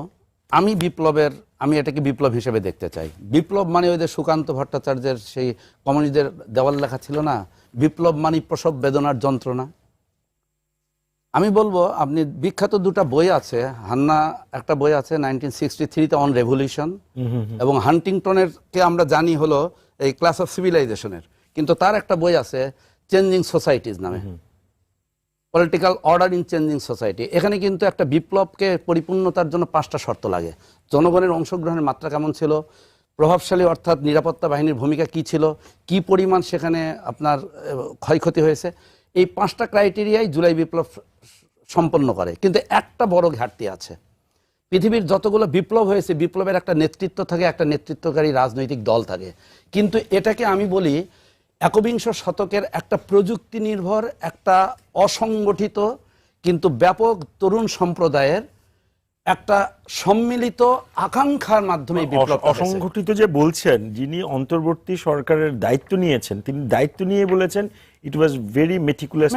আমি এটাকে বিপ্লব হিসেবে দেখতে চাই। বিপ্লব মানে ওই যে সুকান্ত ভট্টাচার্যের সেই কমিউনিস্টদের দেওয়াল লেখা ছিল না, বিপ্লব মানে প্রসব বেদনার যন্ত্রণা। আমি বলবো আপনি বিখ্যাত দুটা বই আছে, হান্না একটা বই আছে 1963 অন রেভলিউশন, এবং হান্টিংটনের কে আমরা জানি হলো এই ক্লাস অফ সিভিলাইজেশনের, কিন্তু তার একটা বই আছে চেঞ্জিং সোসাইটিজ নামে, political order in changing society. এখানে কিন্তু একটা বিপ্লবকে পরিপূর্ণতার জন্য 5টা শর্ত লাগে। জনগণের অংশগ্রহণের মাত্রা কেমন ছিল, প্রভাবশালী অর্থাৎ নিরাপত্তা বাহিনীর ভূমিকা কি ছিল, কি পরিমাণ সেখানে আপনার ক্ষয়ক্ষতি হয়েছে, এই 5টা ক্রাইটেরিয়াই জুলাই বিপ্লব সম্পন্ন করে। কিন্তু একটা বড় ঘাটতি আছে, পৃথিবীর যতগুলো বিপ্লব হয়েছে বিপ্লবের একটা নেতৃত্ব থাকে, একটা নেতৃত্বকারী রাজনৈতিক দল থাকে, কিন্তু এটাকে আমি বলি একবিংশ শতকের একটা প্রযুক্তি নির্ভর, একটা অসংগঠিত কিন্তু ব্যাপক তরুণ সম্প্রদায়ের একটা সম্মিলিত আকাঙ্ক্ষার মাধ্যমে বিপ্লব। অসংগঠিত যে বলছেন, যিনি অন্তর্বর্তী সরকারের দায়িত্ব নিয়েছেন, তিনি দায়িত্ব নিয়ে বলেছেন ইট ওয়াজ ভেরি মেটিকুলাস।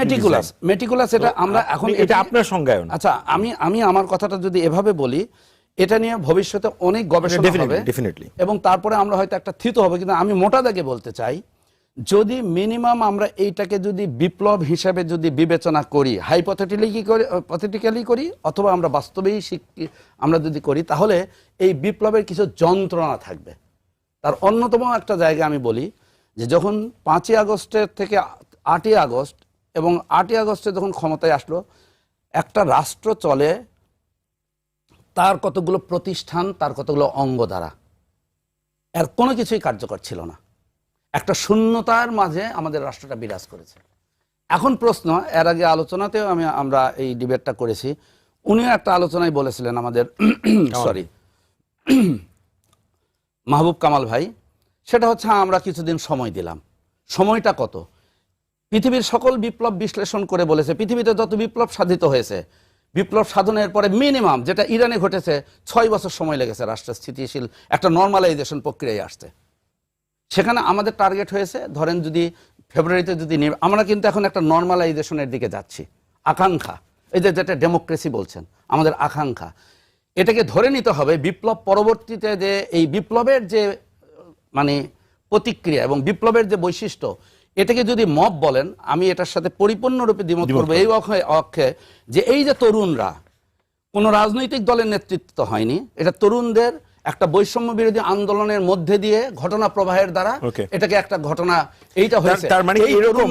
এটা আমরা এখন এটা আপনার সংজ্ঞায়ন। আচ্ছা, আমি আমার কথাটা যদি এভাবে বলি, এটা নিয়ে ভবিষ্যতে অনেক গবেষণা হবে এবং তারপরে আমরা হয়তো একটা থিত হবে। কিন্তু আমি মোটা দাগে বলতে চাই, যদি মিনিমাম আমরা এইটাকে যদি বিপ্লব হিসাবে যদি বিবেচনা করি, হাইপোথেটিক্যালি করি অথবা আমরা বাস্তবেই আমরা যদি করি, তাহলে এই বিপ্লবের কিছু যন্ত্রণা থাকবে। তার অন্যতম একটা জায়গা আমি বলি যে যখন 5ই আগস্টের থেকে 8ই আগস্ট এবং 8ই আগস্টে যখন ক্ষমতায় আসলো, একটা রাষ্ট্র চলে তার কতগুলো প্রতিষ্ঠান, তার কতগুলো অঙ্গ দ্বারা, এর কোনো কিছুই কার্যকর ছিল না। একটা শূন্যতার মাঝে আমাদের রাষ্ট্রটা বিরাজ করেছে। এখন প্রশ্ন, এর আগে আলোচনাতেও আমরা এই ডিবেটটা করেছি, উনিও একটা আলোচনায় বলেছিলেন আমাদের মাহবুব কামাল ভাই, সেটা হচ্ছে আমরা কিছুদিন সময় দিলাম। সময়টা কত? পৃথিবীর সকল বিপ্লব বিশ্লেষণ করে বলেছে পৃথিবীতে যত বিপ্লব সাধিত হয়েছে, বিপ্লব সাধনের পরে মিনিমাম যেটা ইরানে ঘটেছে 6 বছর সময় লেগেছে রাষ্ট্রের স্থিতিশীল একটা নর্মালাইজেশন প্রক্রিয়ায় আসতে। সেখানে আমাদের টার্গেট হয়েছে, ধরেন যদি ফেব্রুয়ারিতে যদি আমরা কিন্তু এখন একটা নর্মালাইজেশনের দিকে যাচ্ছি। আকাঙ্ক্ষা, এই যে যেটা ডেমোক্রেসি বলছেন, আমাদের আকাঙ্ক্ষা, এটাকে ধরে নিতে হবে বিপ্লব পরবর্তীতে যে এই বিপ্লবের যে মানে প্রতিক্রিয়া এবং বিপ্লবের যে বৈশিষ্ট্য, এটাকে যদি মব বলেন, আমি এটার সাথে পরিপূর্ণরূপে দ্বিমত করবো এই অক্ষে যে এই যে তরুণরা কোনো রাজনৈতিক দলের নেতৃত্ব হয়নি, এটা তরুণদের একটা বৈষম্য বিরোধী আন্দোলনের মধ্যে দিয়ে ঘটনা প্রবাহের দ্বারা এটাকে একটা ঘটনা এইটা হয়েছে। তার মানে এরকম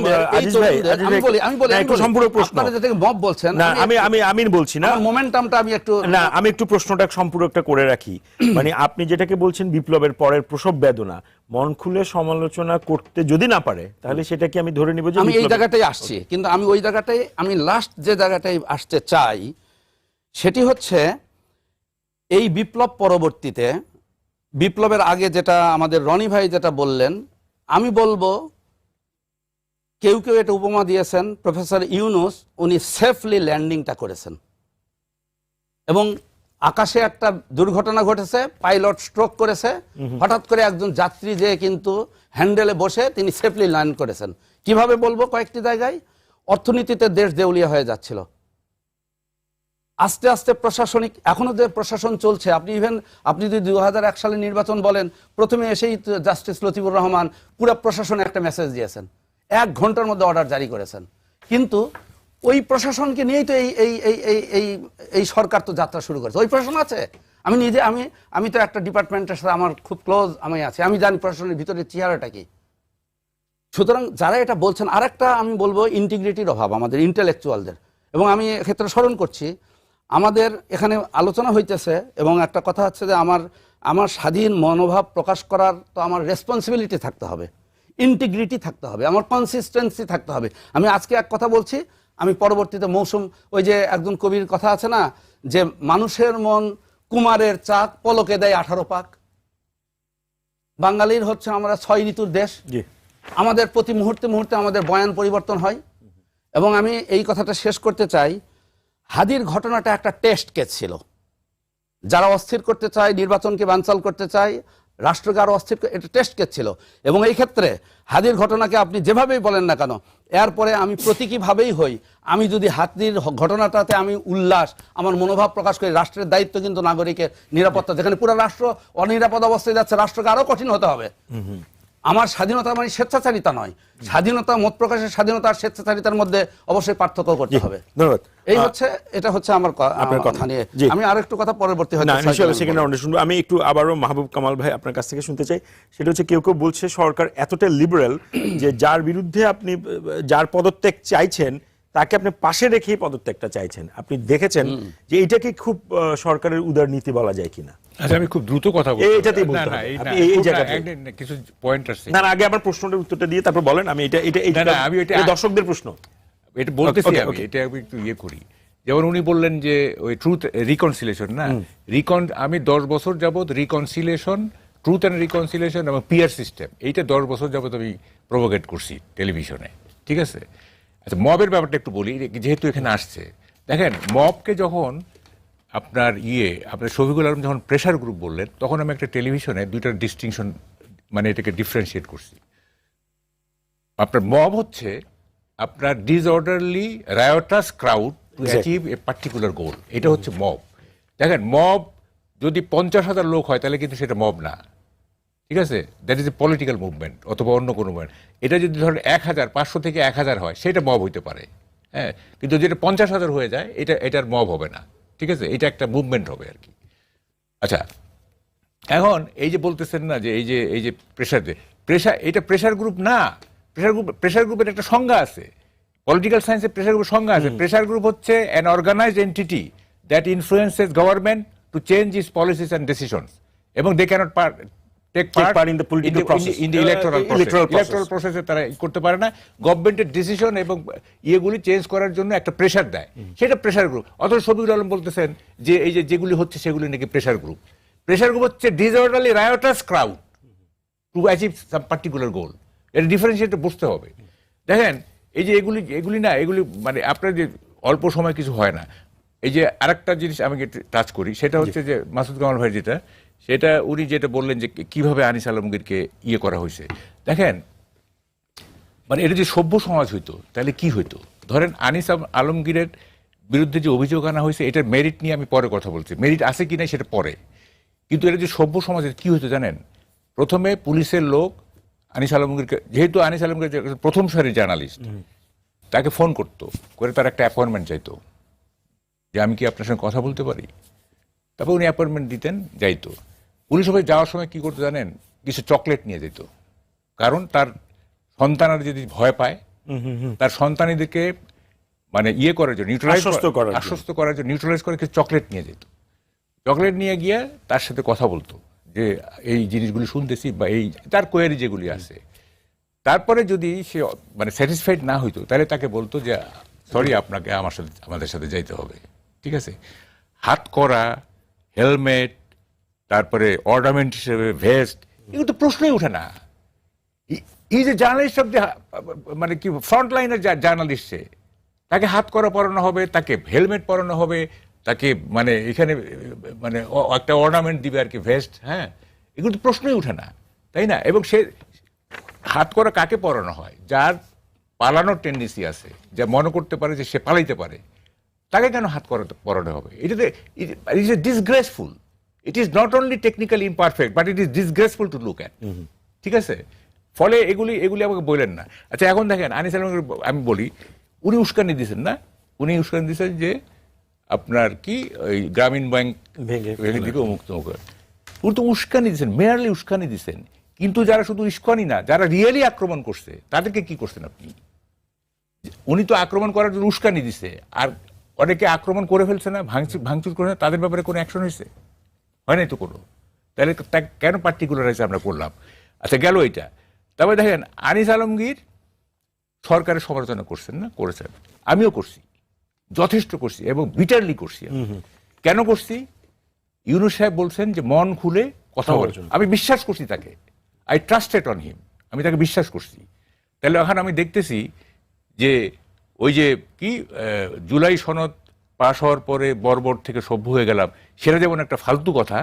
সম্পূর্ণ প্রশ্ন, আপনারা যেটাকে মব বলছেন, আমি বলছি না, মোমেন্টামটা আমি একটু আমি একটু প্রশ্নটা সম্পূরকটা করে রাখি। মানে আপনি যেটাকে বলছেন বিপ্লবের পরের প্রসব বেদনা, মন খুলে সমালোচনা করতে যদি না পারে তাহলে সেটা কি আমি ধরে নিব যে আমি এই জায়গাটাই আসছি, কিন্তু আমি ওই জায়গাটাই আমি লাস্ট যে জায়গাটাই আসতে চাই সেটি হচ্ছে এই বিপ্লব পরবর্তীতে, বিপ্লবের আগে যেটা আমাদের রনি ভাই যেটা বললেন, আমি বলবো কেউ কেউ এটা উপমা দিয়েছেন প্রফেসর ইউনুস, উনি সেফলি ল্যান্ডিংটা করেছেন এবং আকাশে একটা দুর্ঘটনা ঘটেছে, পাইলট স্ট্রোক করেছে, হঠাৎ করে একজন যাত্রী যে কিন্তু হ্যান্ডেলে বসে তিনি সেফলি ল্যান্ড করেছেন। কিভাবে বলবো, কয়েকটি জায়গায় অর্থনীতিতে দেশ দেউলিয়া হয়ে যাচ্ছিল, আস্তে আস্তে প্রশাসনিক এখনো যে প্রশাসন চলছে, আপনি যদি 2001 সালে নির্বাচন বলেন, প্রথমে এসেই জাস্টিস লতিফুর রহমান পুরো প্রশাসনে একটা মেসেজ দিয়েছেন, 1 ঘন্টার মধ্যে অর্ডার জারি করেছেন, কিন্তু ওই প্রশাসনকে নিয়েই তো এই সরকার তো যাত্রা শুরু করেছে। ওই প্রশাসন আছে, আমি নিজে আমি তো একটা ডিপার্টমেন্টের সাথে আমার খুব ক্লোজ আমি আছি, আমি জানি প্রশাসনের ভিতরে চেহারাটা কি। সুতরাং যারা এটা বলছেন, আরেকটা আমি বলবো ইন্টিগ্রিটির অভাব আমাদের ইন্টেলেকচুয়ালদের, এবং আমি এক্ষেত্রে স্মরণ করছি আমাদের এখানে আলোচনা হইতেছে এবং একটা কথা হচ্ছে যে আমার স্বাধীন মনোভাব প্রকাশ করার তো আমার রেসপন্সিবিলিটি থাকতে হবে, ইন্টিগ্রিটি থাকতে হবে, আমার কনসিস্টেন্সি থাকতে হবে। আমি আজকে এক কথা বলছি, আমি পরবর্তীতে মৌসুম, ওই যে একজন কবির কথা আছে না, যে মানুষের মন কুমারের চাক, পলকে দেয় 18 পাক। বাঙালির হচ্ছে আমরা 6 ঋতুর দেশ, আমাদের প্রতি মুহূর্তে মুহূর্তে আমাদের বয়ান পরিবর্তন হয়। এবং আমি এই কথাটা শেষ করতে চাই, হাদির ঘটনাটা একটা টেস্ট কেস ছিল। যারা অস্থির করতে চায়, নির্বাচনকে বানচাল করতে চায়, রাষ্ট্রকে আরো অস্থির, এটা টেস্ট কেস ছিল। এবং এই ক্ষেত্রে হাদির ঘটনাকে আপনি যেভাবেই বলেন না কেন, এরপরে আমি প্রতীকীভাবেই হই, আমি যদি হাদির ঘটনাটাতে আমি উল্লাস, আমার মনোভাব প্রকাশ করি, রাষ্ট্রের দায়িত্ব কিন্তু নাগরিকের নিরাপত্তা, যেখানে পুরো রাষ্ট্র অনিরাপদ অবস্থায় যাচ্ছে, রাষ্ট্রকে আরো কঠিন হতে হবে। আমার স্বাধীনতা মানে স্বেচ্ছাচারিতা নয়, স্বাধীনতা, মত প্রকাশের স্বাধীনতা আর স্বেচ্ছাচারিতার মধ্যে অবশ্যই পার্থক্য করতে হবে। ধন্যবাদ। এটা হচ্ছে আমার কথা নিয়ে। আমি আরেকটু কথা পরবর্তী আমি একটু আবারও মাহবুব কামাল ভাই আপনার কাছ থেকে শুনতে চাই। সেটা হচ্ছে কেউ কেউ বলছে সরকার এতটা লিবারেল যে যার বিরুদ্ধে আপনি যার পদত্যাগ চাইছেন তাকে আপনি পাশে রেখেই পদত্যাগটা চাইছেন। আপনি দেখেছেন যে এটা কি খুব সরকারের উদার নীতি বলা যায় কিনা? আচ্ছা, আমি খুব দ্রুত কথা বলবো। এইটাতেই বলতে হবে। এই জায়গাতে কিছু পয়েন্ট আছে। না, আগে আমার প্রশ্নটার উত্তরটা দিয়ে তারপর বলেন। আমি এটা দর্শকদের প্রশ্ন এটা বলতেছি, আমি এটা একটু ইয়ে করি। যেমন উনি বললেন যে ওই ট্রুথ রিকনসিলিয়েশন না, আমি 10 বছর যাবত রিকনসিলিয়েশন, ট্রুথ অ্যান্ড রিকনসিলিয়েশন এবং পিয়ার সিস্টেম, এইটা 10 বছর যাবত আমি প্রভোগেট করছি টেলিভিশনে, ঠিক আছে? আচ্ছা, মবের ব্যাপারটা একটু বলি, যেহেতু এখানে আসছে। দেখেন, মবকে যখন আপনার শফিকুল আলম যখন প্রেশার গ্রুপ বললেন, তখন আমি একটা টেলিভিশনে 2টা ডিস্টিংশন, মানে এটাকে ডিফারেন্সিয়েট করছি। আপনার মব হচ্ছে আপনার disorderly riotous crowd to achieve a particular goal, এটা হচ্ছে মব। দেখেন, মব যদি 50,000 লোক হয় তাহলে কিন্তু সেটা মব না, ঠিক আছে? That is a political movement অথবা অন্য কোনো মুভমেন্ট। এটা যদি ধরেন 1000, 500 থেকে 1000 হয়, সেটা মব হইতে পারে, হ্যাঁ। কিন্তু যেটা 50,000 হয়ে যায়, এটার মব হবে না, ঠিক আছে? এটা একটা মুভমেন্ট হবে আর কি। আচ্ছা, এখন এই যে বলতেছেন না যে এই যে প্রেশার, এটা প্রেশার গ্রুপ না। প্রেশার গ্রুপের একটা সংজ্ঞা আছে, পলিটিক্যাল সায়েন্সে প্রেশার গ্রুপের সংজ্ঞা আছে। প্রেশার গ্রুপ হচ্ছে an organized entity that influences government to change its policies and decisions, এবং they can't take part in the political process, in the electoral process তারা করতে পারে না। গভর্নমেন্টের ডিসিশন এবং ইয়েগুলি চেঞ্জ করার জন্য একটা প্রেশার দেয়, সেটা প্রেশার গ্রুপ। অথচ শফিকুল আলম বলতেছেন যে এই যেগুলি হচ্ছে সেগুলি নাকি প্রেশার গ্রুপ। প্রেশার গ্রুপ হচ্ছে disorderly riotous crowd to achieve some particular goal. এটা ডিফারেন্সিয়েট বুঝতে হবে। দেখেন, এই যে এগুলি না, এগুলি মানে আপনার যে অল্প সময় কিছু হয় না। এই যে আরেকটা জিনিস আমি টাচ করি, সেটা হচ্ছে যে মাসুদ কামাল ভাই সেটা উনি যেটা বললেন যে কিভাবে আনিস আলমগীরকে ইয়ে করা হয়েছে। দেখেন, মানে এটা যে সভ্য সমাজ হইতো তাহলে কি হইতো? ধরেন আনিস আলমগীরের বিরুদ্ধে যে অভিযোগ আনা হয়েছে এটার মেরিট নিয়ে আমি পরে কথা বলছি, মেরিট আছে কি না সেটা পরে। কিন্তু এটা যে সভ্য সমাজে কি হতো জানেন, প্রথমে পুলিশের লোক আনিস আলমগীরকে, যেহেতু আনিস আলমগীর প্রথম সারির জার্নালিস্ট, তাকে ফোন করতো, করে তার একটা অ্যাপয়েন্টমেন্ট চাইতো যে আমি কি আপনার সঙ্গে কথা বলতে পারি। তারপর উনি অ্যাপয়েন্টমেন্ট দিতেন, যাইতো। পুলিশ অফিসে যাওয়ার সময় কি করতো জানেন, কিছু চকলেট নিয়ে যেত, কারণ তার সন্তানরা যদি ভয় পায়, তার সন্তানীদেরকে মানে ইয়ে করার জন্য, আশ্বস্ত করার জন্য, নিউট্রালাইজ করে কিছু চকলেট নিয়ে যেত। চকলেট নিয়ে গিয়ে তার সাথে কথা বলতো যে এই জিনিসগুলি শুনতেছি বা এই তার কোয়ারি যেগুলি আছে। তারপরে যদি সে মানে স্যাটিসফাইড না হইতো, তাহলে তাকে বলতো যে সরি, আপনাকে আমাদের সাথে যাইতে হবে, ঠিক আছে। হাত করা, হেলমেট, তারপরে অর্নামেন্ট হিসেবে ভেস্ট, এগুলো তো প্রশ্নই ওঠে না। Is a journalist of the মানে কি ফ্রন্ট লাইনের জার্নালিস্ট, সে, তাকে হাত করা পরানো হবে, তাকে হেলমেট পরানো হবে, তাকে মানে এখানে মানে একটা অর্নামেন্ট দিবে আর কি, ভেস্ট, হ্যাঁ, এগুলো তো প্রশ্নই উঠে না, তাই না? এবং সে হাত করা কাকে পরানো হয়? যার পালানোর টেন্ডেন্সি আছে, যা মনে করতে পারে যে সে পালাইতে পারে, তাকে কেন হাত পরানো হবে? এটাতে it is a disgraceful. It is not only technically imperfect, but it is disgraceful to look at, ঠিক আছে। ফলে এগুলি আমাকে বললেন না। আচ্ছা, এখন দেখেন আনিস আলমগীর, আমি বলি, উনি উস্কানি দিয়েছেন না, উনি উস্কানি দিয়েছেন যে আপনার কি ওই গ্রামীণ ব্যাংক ভেঙে দিকে অমুক তমুক, উনি তো উস্কানি দিয়েছেন, মেয়ারলি উস্কানি দিয়েছেন। কিন্তু যারা শুধু উস্কানি না, যারা রিয়েলি আক্রমণ করছে, তাদেরকে কি করছেন আপনি? উনি তো আক্রমণ করার জন্য উস্কানি দিছে, আর অনেকে আক্রমণ করে ফেলছে না, ভাঙচুর করে, তাদের ব্যাপারে কোনো অ্যাকশন হয়েছে? হয় নাই তো কোনো। তাহলে কেন পার্টিকুলারাইজ আমরা করলাম? আচ্ছা, গেল এটা। তারপরে দেখেন আনিস আলমগীর সরকারের সমালোচনা করছেন না, করেছেন, আমিও করছি, যথেষ্ট করছি এবং বিটারলি করছি। কেন করছি? ইউনূস সাহেব বলছেন যে মন খুলে কথা বলেন, আমি বিশ্বাস করছি তাকে, আই ট্রাস্টেড অন হিম, আমি তাকে বিশ্বাস করছি। তাহলে এখন আমি দেখতেছি যে ওই যে কি জুলাই সনদ পাশ হওয়ার পরে বর্বর থেকে সভ্য হয়ে গেলাম, সেটা যেমন একটা ফালতু কথা,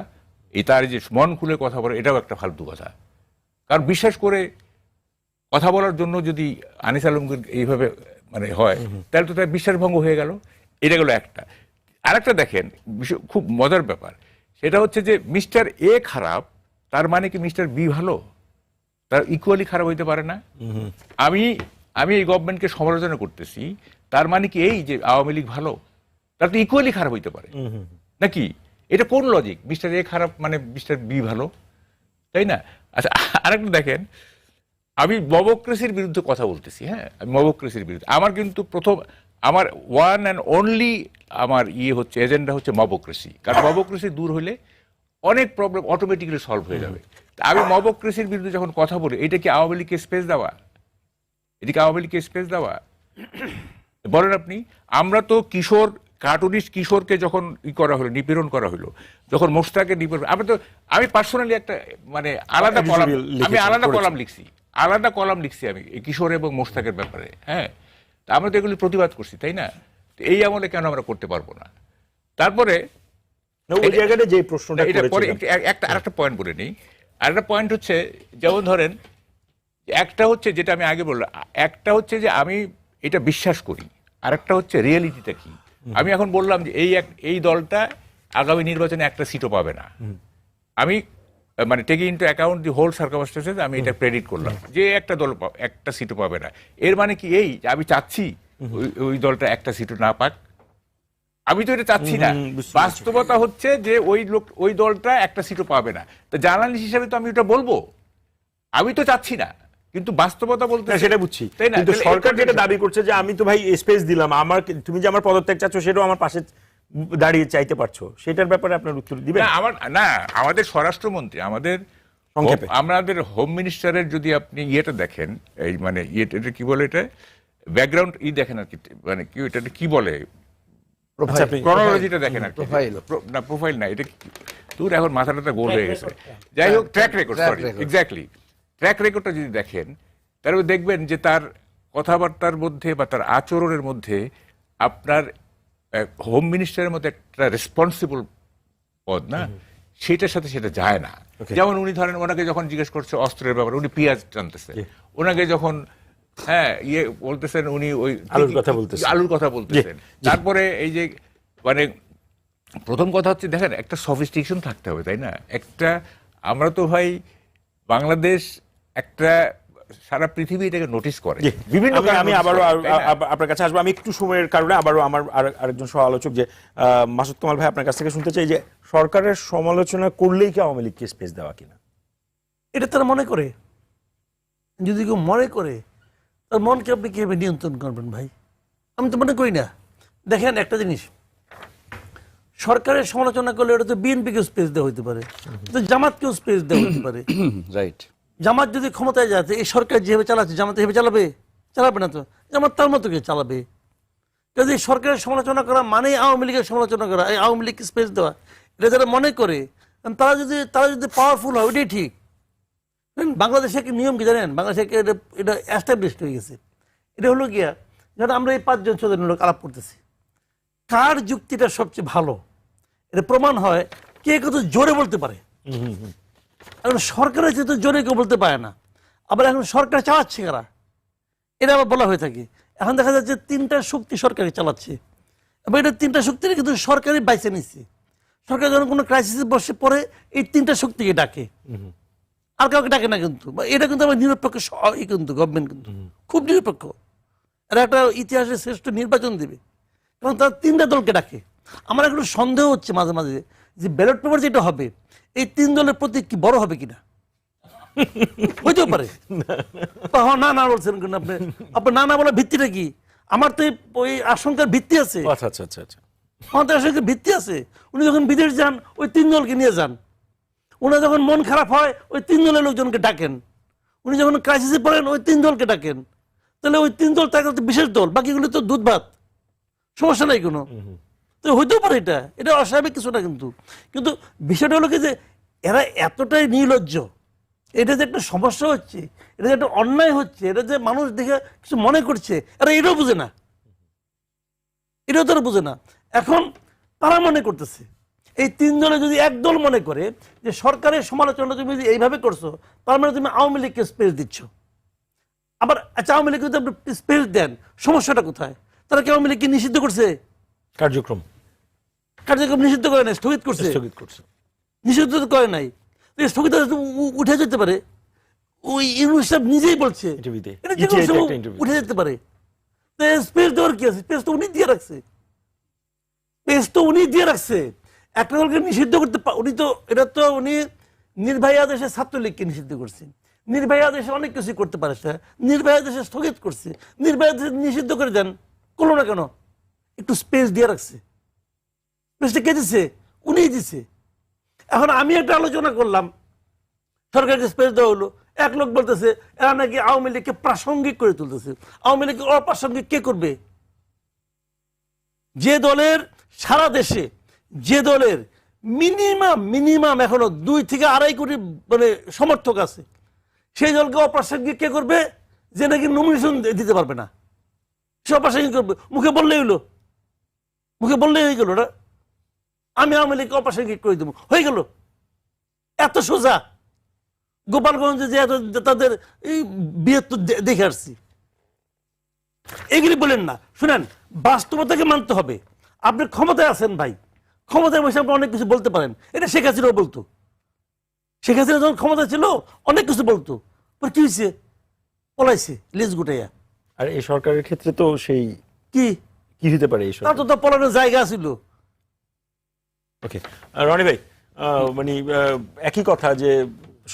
এই তার যে মন খুলে কথা বলে, এটাও একটা ফালতু কথা। কারণ বিশ্বাস করে কথা বলার জন্য যদি আনিস আলমগীর এইভাবে মানে হয়, তাহলে তো তার বিশ্বাসভঙ্গ হয়ে গেল। এটা গেল একটা। আরেকটা দেখেন, খুব মজার ব্যাপার, সেটা হচ্ছে যে মিস্টার এ খারাপ, তার মানে কি মিস্টার বি ভালো? তার ইকুয়ালি খারাপ হইতে পারে না। আমি এই গভর্নমেন্টকে সমালোচনা করতেছি, তার মানে কি এই যে আওয়ামী লীগ ভালো? তার তো ইকুয়ালি খারাপ হইতে পারে নাকি? এটা কোন লজিক? মিস্টার এ খারাপ মানে মিস্টার বি ভালো, তাই না? আচ্ছা, আরেকটা দেখেন, আমি মবক্রেসির বিরুদ্ধে কথা বলতেছি, হ্যাঁ, আমি মবক্রেসির বিরুদ্ধে। আমার কিন্তু আমার ওয়ান অ্যান্ড অনলি আমার হচ্ছে এজেন্ডা হচ্ছে মবক্রেসি। কারণ মবক্রেসি দূর হলে অনেক প্রবলেম অটোমেটিক্যালি সলভ হয়ে যাবে। আমি মবক্রেসির বিরুদ্ধে যখন কথা বলি, এটা কি আওয়ামী লীগকে স্পেস দেওয়া? এদিকে আওয়ামী লীগকে স্পেস দেওয়া? বলেন আপনি। আমরা তো কার্টুনিস্ট কিশোরকে যখন করা হলো, নিপীড়ন করা হলো, যখন মোশতাকের নিপীড়ন, আমি পার্সোনালি একটা মানে আলাদা কলাম লিখছি আমি কিশোর এবং মোশতাকের ব্যাপারে, হ্যাঁ। তা আমরা তো এগুলি প্রতিবাদ করছি, তাই না? এই আমলে কেন আমরা করতে পারবো না? তারপরে যে প্রশ্নটা আরেকটা পয়েন্ট বলে নিই। আরেকটা পয়েন্ট হচ্ছে, যেমন ধরেন, একটা হচ্ছে যেটা আমি আগে বললাম, একটা হচ্ছে যে আমি এটা বিশ্বাস করি, আরেকটা হচ্ছে রিয়েলিটিটা কি। আমি এখন বললাম যে এই দলটা আগামী নির্বাচনে একটা সিটও পাবে না। আমি মানে taking into account the whole circumstances আমি এটা প্রেডিক্ট করলাম যে একটা দল একটা সিটও পাবে না। এর মানে কি এই আমি চাচ্ছি ওই দলটা একটা সিটও না পাক? আমি তো এটা চাচ্ছি না। বাস্তবতা হচ্ছে যে ওই দলটা একটা সিটও পাবে না। তো জার্নালিস্ট হিসেবে তো আমি ওটা বলবো, আমি তো চাচ্ছি না, কিন্তু বাস্তবতা বলতে সেটা বুঝছি, তাই না? কিন্তু সরকার যেটা দাবি করছে যে আমি তো ভাই স্পেস দিলাম, তুমি যে আমার পদত্যাগ চাচ্ছ সেটাও আমার পাশে দাঁড়িয়ে চাইতে পারছো, সেটার ব্যাপারে আপনার উত্তর দিবেন? আমাদের স্বরাষ্ট্রমন্ত্রী, আমাদের হোম মিনিস্টারের যদি আপনি ইয়েটা দেখেন, এই মানে এটা কি বলে, এটা ব্যাকগ্রাউন্ড দেখেন আর কি, মানে কি এটা কি বলে, ক্রনোলজিটা দেখেন আর কি, না প্রোফাইল না, এটা তোর এখন মাথাটা গোল হয়ে গেছে। যাই হোক, track record, sorry, exactly, track রেকর্ডটা যদি দেখেন, তারপরে দেখবেন যে তার কথাবার্তার মধ্যে বা তার আচরণের মধ্যে আপনার হোম মিনিস্টারের মধ্যে একটা রেসপন্সিবল পদ না, সেটার সাথে সেটা যায় না। যেমন উনি ধরেন, ওনাকে যখন জিজ্ঞেস করছে অস্ত্রের ব্যাপারে, উনি পিয়াজ টানতেছে। ওনাকে যখন হ্যাঁ ইয়ে বলতেছেন উনি ওই আলুর কথা বলতেছেন। আলুর কথা বলতেছেন। তারপরে এই যে মানে প্রথম কথা হচ্ছে দেখেন একটা সফিস্টিকেশন থাকতে হবে, তাই না? একটা আমরা তো ভাই বাংলাদেশ একটা সারা পৃথিবী এটাকে নোটিস করে জি, বিভিন্ন আমি কারণে আমি notice আবারও করে, তাই না? আপনার কাছে আসবো। আমি একটু সময়ের কারণে আবারও আমার আরেকজন সহ আলোচক যে মাসুদ কামাল ভাই আপনার কাছ থেকে শুনতে চাই যে সরকারের সমালোচনা করলেই কি আওয়ামী লীগকে স্পেস দেওয়া কিনা? এটা তারা মনে করে, যদি কেউ মনে করে তার মনকে আপনি কীভাবে নিয়ন্ত্রণ করবেন ভাই? আমি তো মনে করি না। দেখেন একটা জিনিস, সরকারের সমালোচনা করলে ওটা তো বিএনপিকেও স্পেস দেওয়া হতে পারে, তো জামাতকেও স্পেস দেওয়া হতে পারে। রাইট। জামাত যদি ক্ষমতায় যাচ্ছে, এই সরকার যেভাবে চালাচ্ছে জামাত এভাবে চালাবে? চালাবে না তো। জামাত তার মতো কে চালাবে। কাজে সরকারের সমালোচনা করা মানে আওয়ামী লীগের সমালোচনা করা, এই আওয়ামী লীগকে স্পেস দেওয়া, এটা যারা মনে করে তারা যদি পাওয়ারফুল হয় ওইটাই ঠিক। বাংলাদেশে একটা নিয়ম কি জানেন? বাংলাদেশে এটা এস্টাবলিশড হয়ে গেছে। এটা হলো গিয়া, যেটা আমরা এই 5 জন 6 জন লোক আলাপ করতেছি, কার যুক্তিটা সবচেয়ে ভালো এটা প্রমাণ হয় কে কত জোরে বলতে পারে। এখন সরকারের যেহেতু জোরে কেউ বলতে পারে না, আবার এখন সরকার চালাচ্ছে কারা, এটা আবার বলা হয়ে থাকে। এখন দেখা যাচ্ছে 3টা শক্তি সরকারই চালাচ্ছে, এবং এটা 3টা শক্তির কিন্তু সরকারই বাইছে নিচ্ছে। সরকার যখন কোনো ক্রাইসিসে বসে পড়ে এই 3টা শক্তিকে ডাকে, আর কাউকে ডাকে না। কিন্তু এটা কিন্তু আমার নিরপেক্ষ কিন্তু গভর্নমেন্ট কিন্তু খুব নিরপেক্ষ। এরা একটা ইতিহাসের শ্রেষ্ঠ নির্বাচন দেবে, কারণ তারা 3টা দলকে ডাকে। আমার এখন সন্দেহ হচ্ছে মাঝে মাঝে যে ব্যালট পেপার যেটা হবে এই 3 দলের প্রতীক কি বড় হবে কিনা, হইতেও পারে। না না বলছেন কেন আপনি? আপনার না না বলার ভিত্তিটা কি? আমার তো ওই আশঙ্কার ভিত্তি আছে। আচ্ছা আচ্ছা আচ্ছা আচ্ছা। আমার তো আশঙ্কার ভিত্তি আছে। উনি যখন বিদেশ যান ওই 3 দলকে নিয়ে যান। উনি যখন মন খারাপ হয় ওই 3 দলের লোকজনকে ডাকেন। উনি যখন ক্রাইসিসে পড়েন ওই 3 দলকে ডাকেন। তাহলে ওই 3 দল তার কাছে বিশেষ দল, বাকিগুলো তো দুধ ভাত, সমস্যা নাই কোনো। তো হইতেও পারে এটা অস্বাভাবিক কিছু না। কিন্তু কিন্তু বিষয়টা হলো কি যে এরা এতটাই নির্লজ্জ, এটা যে একটা সমস্যা হচ্ছে, এটা যে একটা অন্যায় হচ্ছে, এটা যে মানুষ দেখে কিছু মনে করছে, এরা এটাও বুঝে না। এটাও তারা বুঝে না। এখন তারা মনে করতেছে এই 3 দলে যদি এক দল মনে করে যে সরকারের সমালোচনা তুমি যদি এইভাবে করছো, তার মানে তুমি আওয়ামী লীগকে স্পেস দিচ্ছ। আবার আচ্ছা, আওয়ামী লীগকে যদি আপনি স্পেস দেন, সমস্যাটা কোথায়? তারা কি আওয়ামী লীগকে নিষিদ্ধ করছে? কার্যক্রম নিষিদ্ধ করে নাই, স্থগিত করছে। স্থগিত করছে। নিষিদ্ধ তো করে নাই, স্থগিত উঠে যেতে পারে। ওই ইউনুস সাহেব নিজেই বলছে ইন্টারভিউতে এটা যে কোনো সময় উঠে যেতে পারে। স্পেস দেওয়ার কি আছে? স্পেস তো উনি দিয়ে রাখছে। স্পেস তো উনি দিয়ে রাখছে। একটা দলকে নিষিদ্ধ করতে উনি তো এটা তো উনি নির্বাহী আদেশে ছাত্রলীগকে নিষিদ্ধ করছে, নির্বাহী আদেশে অনেক কিছু করতে পারে, নির্বাহী আদেশে স্থগিত করছে, নির্বাহী আদেশে নিষিদ্ধ করে দেন, করলো না কেন? একটু স্পেস দিয়ে রাখছে। স্পেসটা কে দিচ্ছে? উনিই দিচ্ছে। এখন আমি একটা আলোচনা করলাম, সরকারকে স্পেস দেওয়া হলো, এক লোক বলতেছে এরা নাকি আওয়ামী লীগকে প্রাসঙ্গিক করে তুলতেছে। আওয়ামী লীগকে অপ্রাসঙ্গিক কে করবে? যে দলের সারা দেশে যে দলের মিনিমাম এখনো 2 থেকে 2.5 কোটি মানে সমর্থক আছে, সেই দলকে অপ্রাসঙ্গিক কে করবে? যে নাকি নমিনেশন দিতে পারবে না, সে অপ্রাসঙ্গিক করবে। মুখে বললেই হলো, মুখে বললেই হয়ে গেল না, আমি আওয়ামী লীগকে অপ্রাসঙ্গিক করে দেবো, হয়ে গেল। এত সোজা। গোপালগঞ্জে যে তাদের এই বিয়ে তো দেখে আসছি। এগুলি বলেন না, শুনেন, বাস্তবতাকে মানতে হবে। আপনি ক্ষমতায় আছেন ভাই, ক্ষমতায় বসে আপনি অনেক কিছু বলতে পারেন। এটা শেখ হাসিনাও বলতো। শেখ হাসিনা যখন ক্ষমতা ছিল অনেক কিছু বলতো, কি হয়েছে? পলাইছে লিজ গুটাইয়া। আর এই সরকারের ক্ষেত্রে তো সেই কি কি হতে পারে এই তার তো পলানোর জায়গা ছিল। ওকে, রনি ভাই, মানে একই কথা যে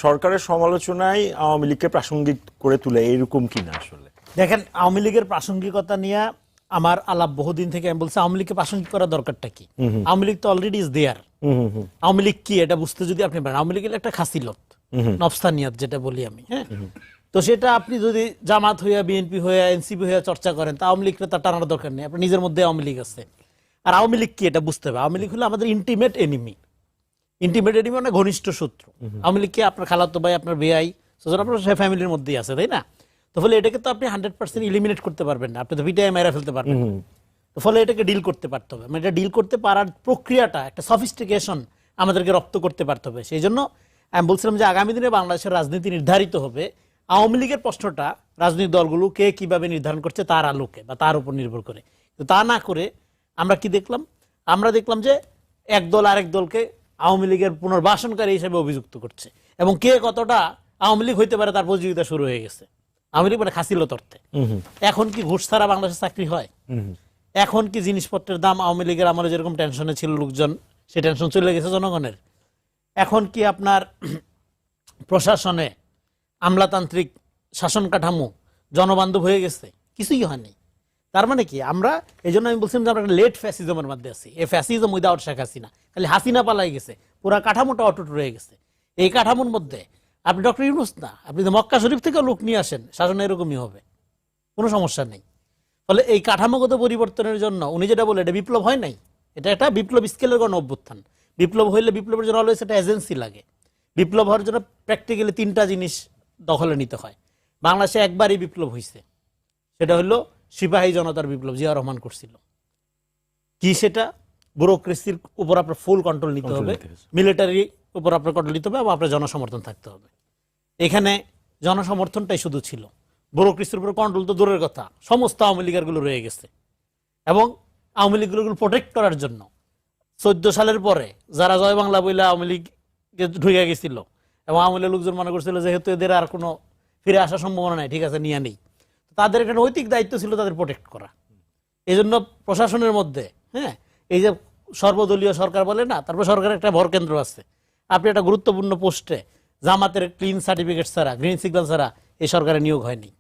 সরকারের সমালোচনায় আওয়ামী লীগকে প্রাসঙ্গিক করে তুলে এরকম কি না? আসলে দেখেন, আওয়ামী লীগের প্রাসঙ্গিকতা নিয়ে আমার আলাপ বহুদিন থেকে। আমি বলছি আওয়ামী লীগকে প্রাসঙ্গিক করার দরকারটা কি? আওয়ামী লীগ তো already is there. Awami League কি এটা বুঝতে যদি আপনি পারেন, আওয়ামী লীগের একটা খাসিলত, নফসানিয়াত যেটা বলি আমি, হ্যাঁ, তো সেটা আপনি যদি জামাত হইয়া, বিএনপি হইয়া, এনসিপি হইয়া চর্চা করেন, তা আওয়ামী লীগটা তার টানার দরকার নেই। আপনার নিজের মধ্যে আওয়ামী লীগ আছে। আর আওয়ামী লীগ কি এটা বুঝতে হবে। আওয়ামী লীগ হলো আমাদের ইন্টিমেট এনিমি। ইন্টিমেট এনিমি মানে ঘনিষ্ঠ শত্রু। আওয়ামী লীগকে আপনার খালাতো ভাই, আপনার বেয়াই, আপনার সে ফ্যামিলির মধ্যেই আছে, তাই না? তো ফলে এটাকে তো আপনি 100% ইলিমিনেট করতে পারবেন না, আপনি তো ভিটায় মেরা ফেলতে পারবেন। তো ফলে এটাকে ডিল করতে পারতে হবে। মানে এটা ডিল করতে পারার প্রক্রিয়াটা, একটা সফিস্টিকেশন আমাদেরকে রপ্ত করতে পারতে হবে। সেই জন্য আমি বলছিলাম যে আগামী দিনে বাংলাদেশের রাজনীতি নির্ধারিত হবে আওয়ামী লীগের প্রশ্নটা রাজনৈতিক দলগুলো কে কিভাবে নির্ধারণ করছে তার আলোকে বা তার উপর নির্ভর করে। তো তা না করে আমরা কি দেখলাম? আমরা দেখলাম যে এক দল আরেক দলকে আওয়ামী লীগের পুনর্বাসনকারী হিসেবে অভিযুক্ত করছে, এবং কে কতটা আওয়ামী লীগ হইতে পারে তার প্রতিযোগিতা শুরু হয়ে গেছে। আওয়ামী লীগ মানে খাসিলত অর্থে। এখন কি ঘুষ ছাড়া বাংলাদেশে চাকরি হয়? এখন কি জিনিসপত্রের দাম আওয়ামী লীগের আমলে যেরকম টেনশনে ছিল লোকজন, সে টেনশন চলে গেছে জনগণের? এখন কি আপনার প্রশাসনে আমলাতান্ত্রিক শাসন কাঠামো জনবান্ধব হয়ে গেছে? কিছুই হয়নি। তার মানে কি, আমরা এই জন্য আমি বলছিলাম যে আমরা লেট ফ্যাসিজমের মধ্যে আছি। এই ফ্যাসিজম উইদাউট শেখ হাসিনা, খালি হাসিনা পালাই গেছে, পুরা কাঠামোটা অটুট রয়ে গেছে। এই কাঠামোর মধ্যে আপনি ডক্টর ইউনূস না, আপনি তো মক্কা শরীফ থেকে লোক নিয়ে আসেন, শাসন এরকমই হবে, কোনো সমস্যা নেই। ফলে এই কাঠামোগত পরিবর্তনের জন্য উনি যেটা বলে, এটা বিপ্লব হয় নাই, এটা একটা বিপ্লব স্কেলের গণ অভ্যুত্থান। বিপ্লব হইলে বিপ্লবের জন্য অলওয়েজ একটা এজেন্সি লাগে। বিপ্লব হওয়ার জন্য প্র্যাকটিক্যালি 3টা জিনিস দখলে নিতে হয়। বাংলাদেশে একবারই বিপ্লব হয়েছে, সেটা হলো সিপাহী জনতার বিপ্লব, জিয়া রহমান করছিল। কি সেটা? ব্যুরোক্রেসির উপর আপনার ফুল কন্ট্রোল নিতে হবে, মিলিটারি উপর আপনার কন্ট্রোল নিতে হবে, এবং আপনার জনসমর্থন থাকতে হবে। এখানে জনসমর্থনটাই শুধু ছিল, ব্যুরোক্রেসির উপর কন্ট্রোল তো দূরের কথা, সমস্ত আওয়ামী লীগেরগুলো রয়ে গেছে। এবং আওয়ামী লীগগুলো প্রোটেক্ট করার জন্য 14 সালের পরে যারা জয় বাংলা বইলে আওয়ামী লীগে ঢুকে গেছিল, এবং আওয়ামী লীগের লোকজন মনে করছিল যেহেতু এদের আর কোনো ফিরে আসার সম্ভাবনা নাই, ঠিক আছে নিয়ে নেই, তাদের একটা নৈতিক দায়িত্ব ছিল তাদের প্রোটেক্ট করা। এই জন্য প্রশাসনের মধ্যে, হ্যাঁ, এই যে সর্বদলীয় সরকার বলে না, তারপর সরকারের একটা ভর কেন্দ্র আছে। আপনি একটা গুরুত্বপূর্ণ পোস্টে জামাতের ক্লিন সার্টিফিকেট ছাড়া, গ্রিন সিগন্যাল ছাড়া এই সরকারে নিয়োগ হয়নি।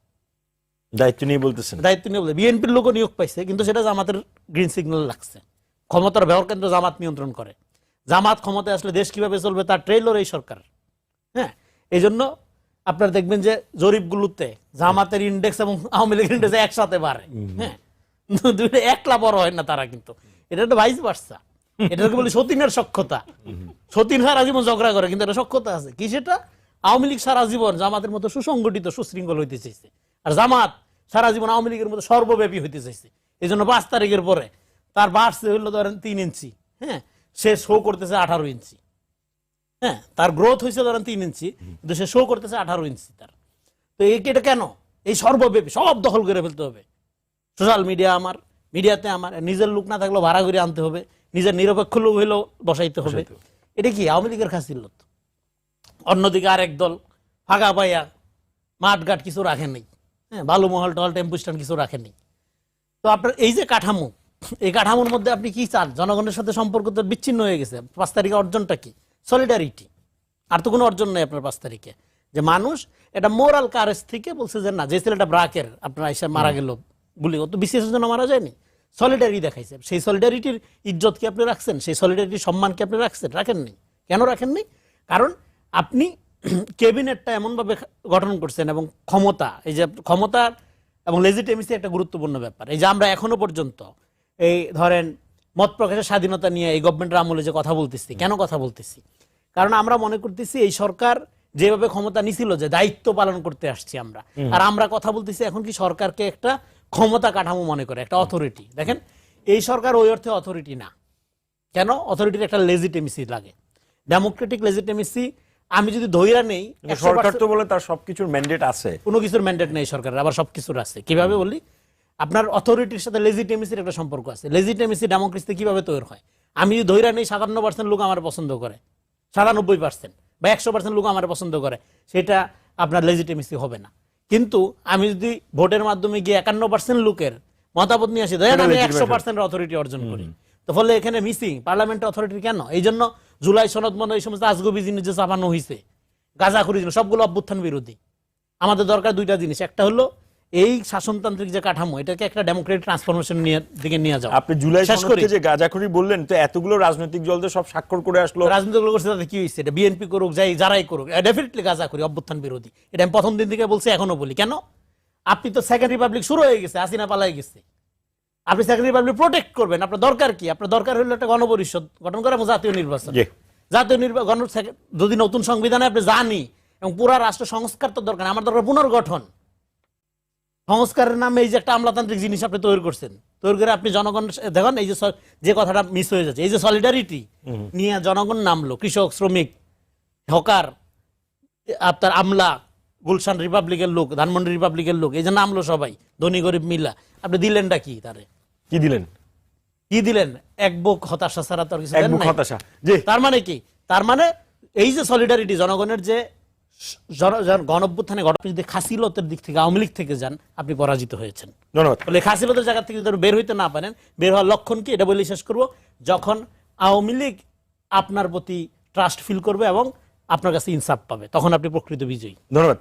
দায়িত্ব নিয়ে বলতেছেন? দায়িত্ব নিয়ে বলতে বিএনপির লোকও নিয়োগ পাইছে, কিন্তু সেটা জামাতের গ্রিন সিগন্যাল লাগছে। ক্ষমতার ব্যবহার কেন্দ্র জামাত নিয়ন্ত্রণ করে। জামাত ক্ষমতায় আসলে দেশ কিভাবে চলবে তার ট্রেইলর এই সরকার। হ্যাঁ, এই জন্য আপনারা দেখবেন যে জরিপগুলোতে জামাতের ইন্ডেক্স এবং আওয়ামী লীগের ইন্ডেক্স একসাথে বাড়ে। হ্যাঁ, দুইটা একলা বড় হয় না তারা, কিন্তু এটা একটা ভাইস ভার্সা। এটাকে বলি সতীনের সক্ষতা। সতীন সারা জীবন ঝগড়া করে, কিন্তু এটা সক্ষতা আছে কি, সেটা আওয়ামী লীগ সারা জীবন জামাতের মতো সুসংগঠিত সুশৃঙ্খল হইতে চাইছে, আর জামাত সারা জীবন আওয়ামী লীগের মতো সর্বব্যাপী হইতে চাইছে। এই জন্য 5 তারিখের পরে তার বাড়ছে হইলো ধরেন 3 ইঞ্চি, হ্যাঁ, সে শো করতেছে 18 ইঞ্চি। হ্যাঁ, তার গ্রোথ হয়েছে ধরেন 3 ইঞ্চি, কিন্তু সে শো করতেছে 18 ইঞ্চি তার। তো এটা কেন? এই সর্বব্যাপী সব দখল করে ফেলতে হবে। সোশ্যাল মিডিয়া আমার, মিডিয়াতে আমার, নিজের লোক না থাকলেও ভাড়া করে আনতে হবে, নিজের নিরপেক্ষ লোক হইলেও বসাইতে হবে। এটা কি আওয়ামী লীগের খাসিলত? অন্যদিকে আরেক দল ফাঁকা পাইয়া মাঠঘাট কিছু রাখেনি, হ্যাঁ, বালু মহল টহল টেম্পু স্ট্যান্ড কিছু রাখেনি। তো আপনার এই যে কাঠামো, এই কাঠামোর মধ্যে আপনি কি চান? জনগণের সাথে সম্পর্ক তো বিচ্ছিন্ন হয়ে গেছে। 5 তারিখে অর্জনটা কি? সলিডারিটি। আর তো কোনো অর্জন নেই আপনার 5 তারিখে। যে মানুষ এটা মোরাল কারেজ থেকে বলছে যে না, যে ছেলেটা ব্রাকের আপনার এসে মারা গেল বলি, ও তো বিশেষের জন্য মারা যায়নি, সলিডারিটি দেখাইছে। সেই সলিডারিটির ইজ্জত কি আপনি রাখছেন? সেই সলিডারিটির সম্মান কি আপনি রাখছেন? রাখেননি। কেন রাখেননি? কারণ আপনি ক্যাবিনেটটা এমনভাবে গঠন করছেন, এবং ক্ষমতা, এই যে ক্ষমতা এবং লেজিটিমেসি একটা গুরুত্বপূর্ণ ব্যাপার। এই যে আমরা এখনো পর্যন্ত এই ধরেন মত প্রকাশের স্বাধীনতা নিয়ে এই গভর্নমেন্টের আমলে যে কথা বলতেছি, কেন কথা বলতেছি? কারণ আমরা মনে করতেছি এই সরকার যেভাবে ক্ষমতা নিছিল, যে দায়িত্ব পালন করতে আসছি আমরা, আর আমরা কথা বলতেছি এখন কি সরকারকে একটা ক্ষমতা কাঠামো মনে করে, একটা অথরিটি। দেখেন, এই সরকার ওই অর্থে অথরিটি না। কেন? অথরিটির একটা লেজিটিমেসি লাগে, ডেমোক্রেটিক লেজিটিমেসি। আমি যদি ধইরা নেই, সরকার তো বলে তার সবকিছুর ম্যান্ডেট আছে, কোনো কিছুর ম্যান্ডেট নেই সরকারের, আবার সবকিছুর আছে। কিভাবে বলি? আপনার অথরিটির সাথে লেজিটিমেসির একটা সম্পর্ক আছে। লেজিটিমেসি ডেমোক্রেসিতে কিভাবে তৈরি হয়? আমি যদি ধইরা নেই 57% লোক আমার পছন্দ করে, 97% বা 100% লোক আমার পছন্দ করে, সেটা আপনার লেজিটিমেসি হবে না। কিন্তু আমি যদি ভোটের মাধ্যমে গিয়ে 51% লোকের মতামত নিয়ে আসি, ধরেন আমি 100% অথরিটি অর্জন করি, তো ফলে এখানে মিসিং পার্লামেন্ট অথরিটি কেন? এই জন্য জুলাই সনদ মনে এই সমস্ত আজগবি জিনিস যে চাপানো হয়েছে, গাঁজাখুরি জিনিস, সবগুলো অভ্যুত্থান বিরোধী। আমাদের দরকার 2টা জিনিস। একটা হলো এই শাসনতান্ত্রিক যে কাঠামো, এটাকে একটা ডেমোক্রেটিক ট্রান্সফরমেশন দিকে নিয়ে যাও। আপনি জুলাই সনদকে যে গাঁজাখুরি বললেন, তো এতগুলো রাজনৈতিক দল তো সব স্বাক্ষর করে আসলো। রাজনৈতিক দল করছে, তাতে কি হয়েছে? এটা বিএনপি করুক, যারাই করুক, ডেফিনেটলি গাঁজাখুরি, অভ্যুত্থান বিরোধী। এটা আমি প্রথম দিন থেকে বলছি, এখনো বলি। কেন? আপনি তো সেকেন্ড রিপাবলিক শুরু হয়ে গেছে, হাসিনা পালাই গেছে, আপনি সেকেন্ড রিপাবলিক প্রোটেক্ট করবেন। আপনার দরকার কি? আপনার দরকার হলো একটা গণপরিষদ গঠন করা এবং জাতীয় নির্বাচন। জাতীয় নির্বাচন যদি নতুন সংবিধানে আপনি জানি, এবং পুরা রাষ্ট্র সংস্কার তো দরকার। আমার দরকার পুনর্গঠন। সংস্কারের নামে এই যে একটা আমলাতান্ত্রিক জিনিস আপনি তৈরি করছেন, তৈরি করে আপনি জনগণ দেখুন, এই যে কথাটা মিস হয়ে যাচ্ছে, এই যে সলিডারিটি নিয়ে জনগণ নামলো, কৃষক, শ্রমিক, হকার, আপনার আমলা, গুলশান রিপাবলিকের লোক, ধানমন্ডি রিপাবলিকের লোক, এই যে নামলো সবাই ধনী গরিব মিলা, আপনি দিলেনটা কি তারে? কি দিলেন? কি দিলেন? এক বুক হতাশা ছাড়া তো আর কিছু এক দেন বুক নাই। হতাশা। জি। তার মানে কি? তার মানে এই যে সলিডারিটি, জনগণের যে গণ অভ্যুত্থানে ঘটনা, যদি খাসিলতের দিক থেকে আওয়ামী লীগ থেকে যান, আপনি পরাজিত হয়েছেন। ধন্যবাদ। বলে খাসিলতের জায়গা থেকে যদি বের হইতে না পারেন, বের হওয়ার লক্ষণ কি এটা বলে শেষ করব, যখন আওয়ামী লীগ আপনার প্রতি ট্রাস্ট ফিল করবে এবং আপনার কাছে ইনসাফ পাবে, তখন আপনি প্রকৃত বিজয়ী। ধন্যবাদ।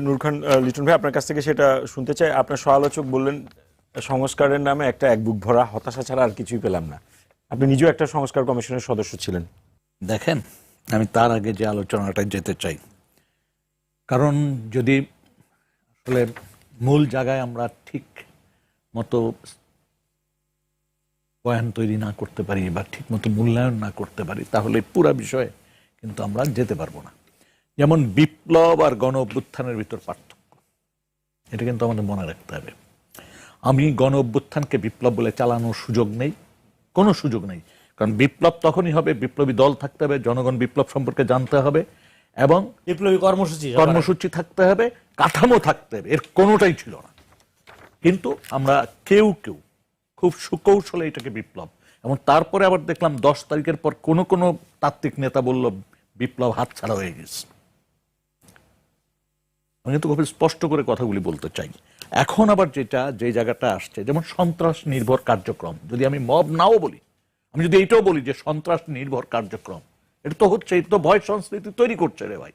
নূর খান লিটন ভাই, আপনার কাছ থেকে সেটা শুনতে চাই। আপনার সমালোচক বললেন সংস্কারের নামে একটা এক বুক ভরা হতাশা ছাড়া আর কিছুই পেলাম না। আপনি নিজেও একটা সংস্কার কমিশনের সদস্য ছিলেন। দেখেন, আমি তার আগে যে আলোচনাটা যেতে চাই, কারণ যদি আসলে মূল জায়গায় আমরা ঠিক মতো বয়ান তৈরি না করতে পারি বা ঠিক মতো মূল্যায়ন না করতে পারি, তাহলে পুরা বিষয়ে কিন্তু আমরা যেতে পারবো না। যেমন বিপ্লব আর গণ অভ্যুত্থানের ভিতর পার্থক্য, এটা কিন্তু আমাদের মনে রাখতে হবে। আমি গণ অভ্যুত্থানকে বিপ্লব বলে চালানোর সুযোগ নেই, কোনো সুযোগ নেই। কারণ বিপ্লব তখনই হবে, বিপ্লবী দল থাকতে হবে, জনগণ বিপ্লব সম্পর্কে জানতে হবে এবং বিপ্লবী কর্মসূচি থাকতে হবে, কাঠামো থাকতে হবে। এর কোনোটাই ছিল না। কিন্তু আমরা কেউ কেউ খুব সুকৌশলে এটাকে বিপ্লব, এবং তারপরে আবার দেখলাম 10 তারিখের পর কোনো কোনো তাত্ত্বিক নেতা বলল বিপ্লব হাতছাড়া হয়ে গেছে। আমি কিন্তু খুব স্পষ্ট করে কথাগুলি বলতে চাই। এখন আবার যে জায়গাটা আসছে, যেমন সন্ত্রাস নির্ভর কার্যক্রম, যদি আমি মব নাও বলি, আমি যদি এইটাও বলি যে সন্ত্রাস নির্ভর কার্যক্রম, এটা তো হচ্ছে, এটা তো ভয় সংস্কৃতি তৈরি করছে রে ভাই।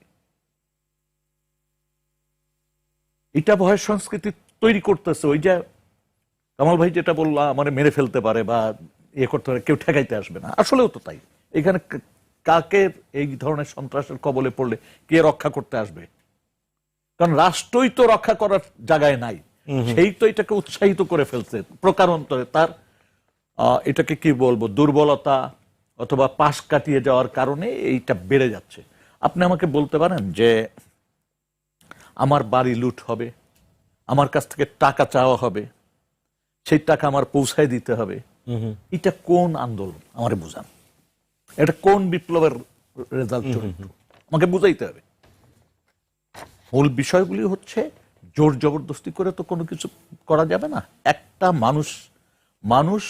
এটা ভয় সংস্কৃতি তৈরি করতেছে। ওই যে কামাল ভাই যেটা বললো, আমার মেরে ফেলতে পারে বা ইয়ে করতে পারে, কেউ ঠেকাইতে আসবে না। আসলেও তো তাই। এখানে কাকে এই ধরনের সন্ত্রাসের কবলে পড়লে কে রক্ষা করতে আসবে? কারণ রাষ্ট্রই তো রক্ষা করার জায়গায় নাই, সেই তো এটাকে উৎসাহিত করে ফেলছে প্রকারান্তরে। তার এটাকে কি বলবো, দুর্বলতা অথবা পাশ কাটিয়ে যাওয়ার কারণে এইটা বেড়ে যাচ্ছে। আপনি আমাকে বলতে পারেন যে আমার বাড়ি লুট হবে, আমার কাছ থেকে টাকা চাওয়া হবে, সেই টাকা আমার পৌঁছায় দিতে হবে, এটা কোন আন্দোলন? আমারে বুঝান, এটা কোন বিপ্লবের রেজাল্ট? আমাকে বুঝাইতে হবে। মূল বিষয়গুলি হচ্ছে জোর জবরদস্তি করে তো কোনো কিছু করা যাবে না। একটা মানুষ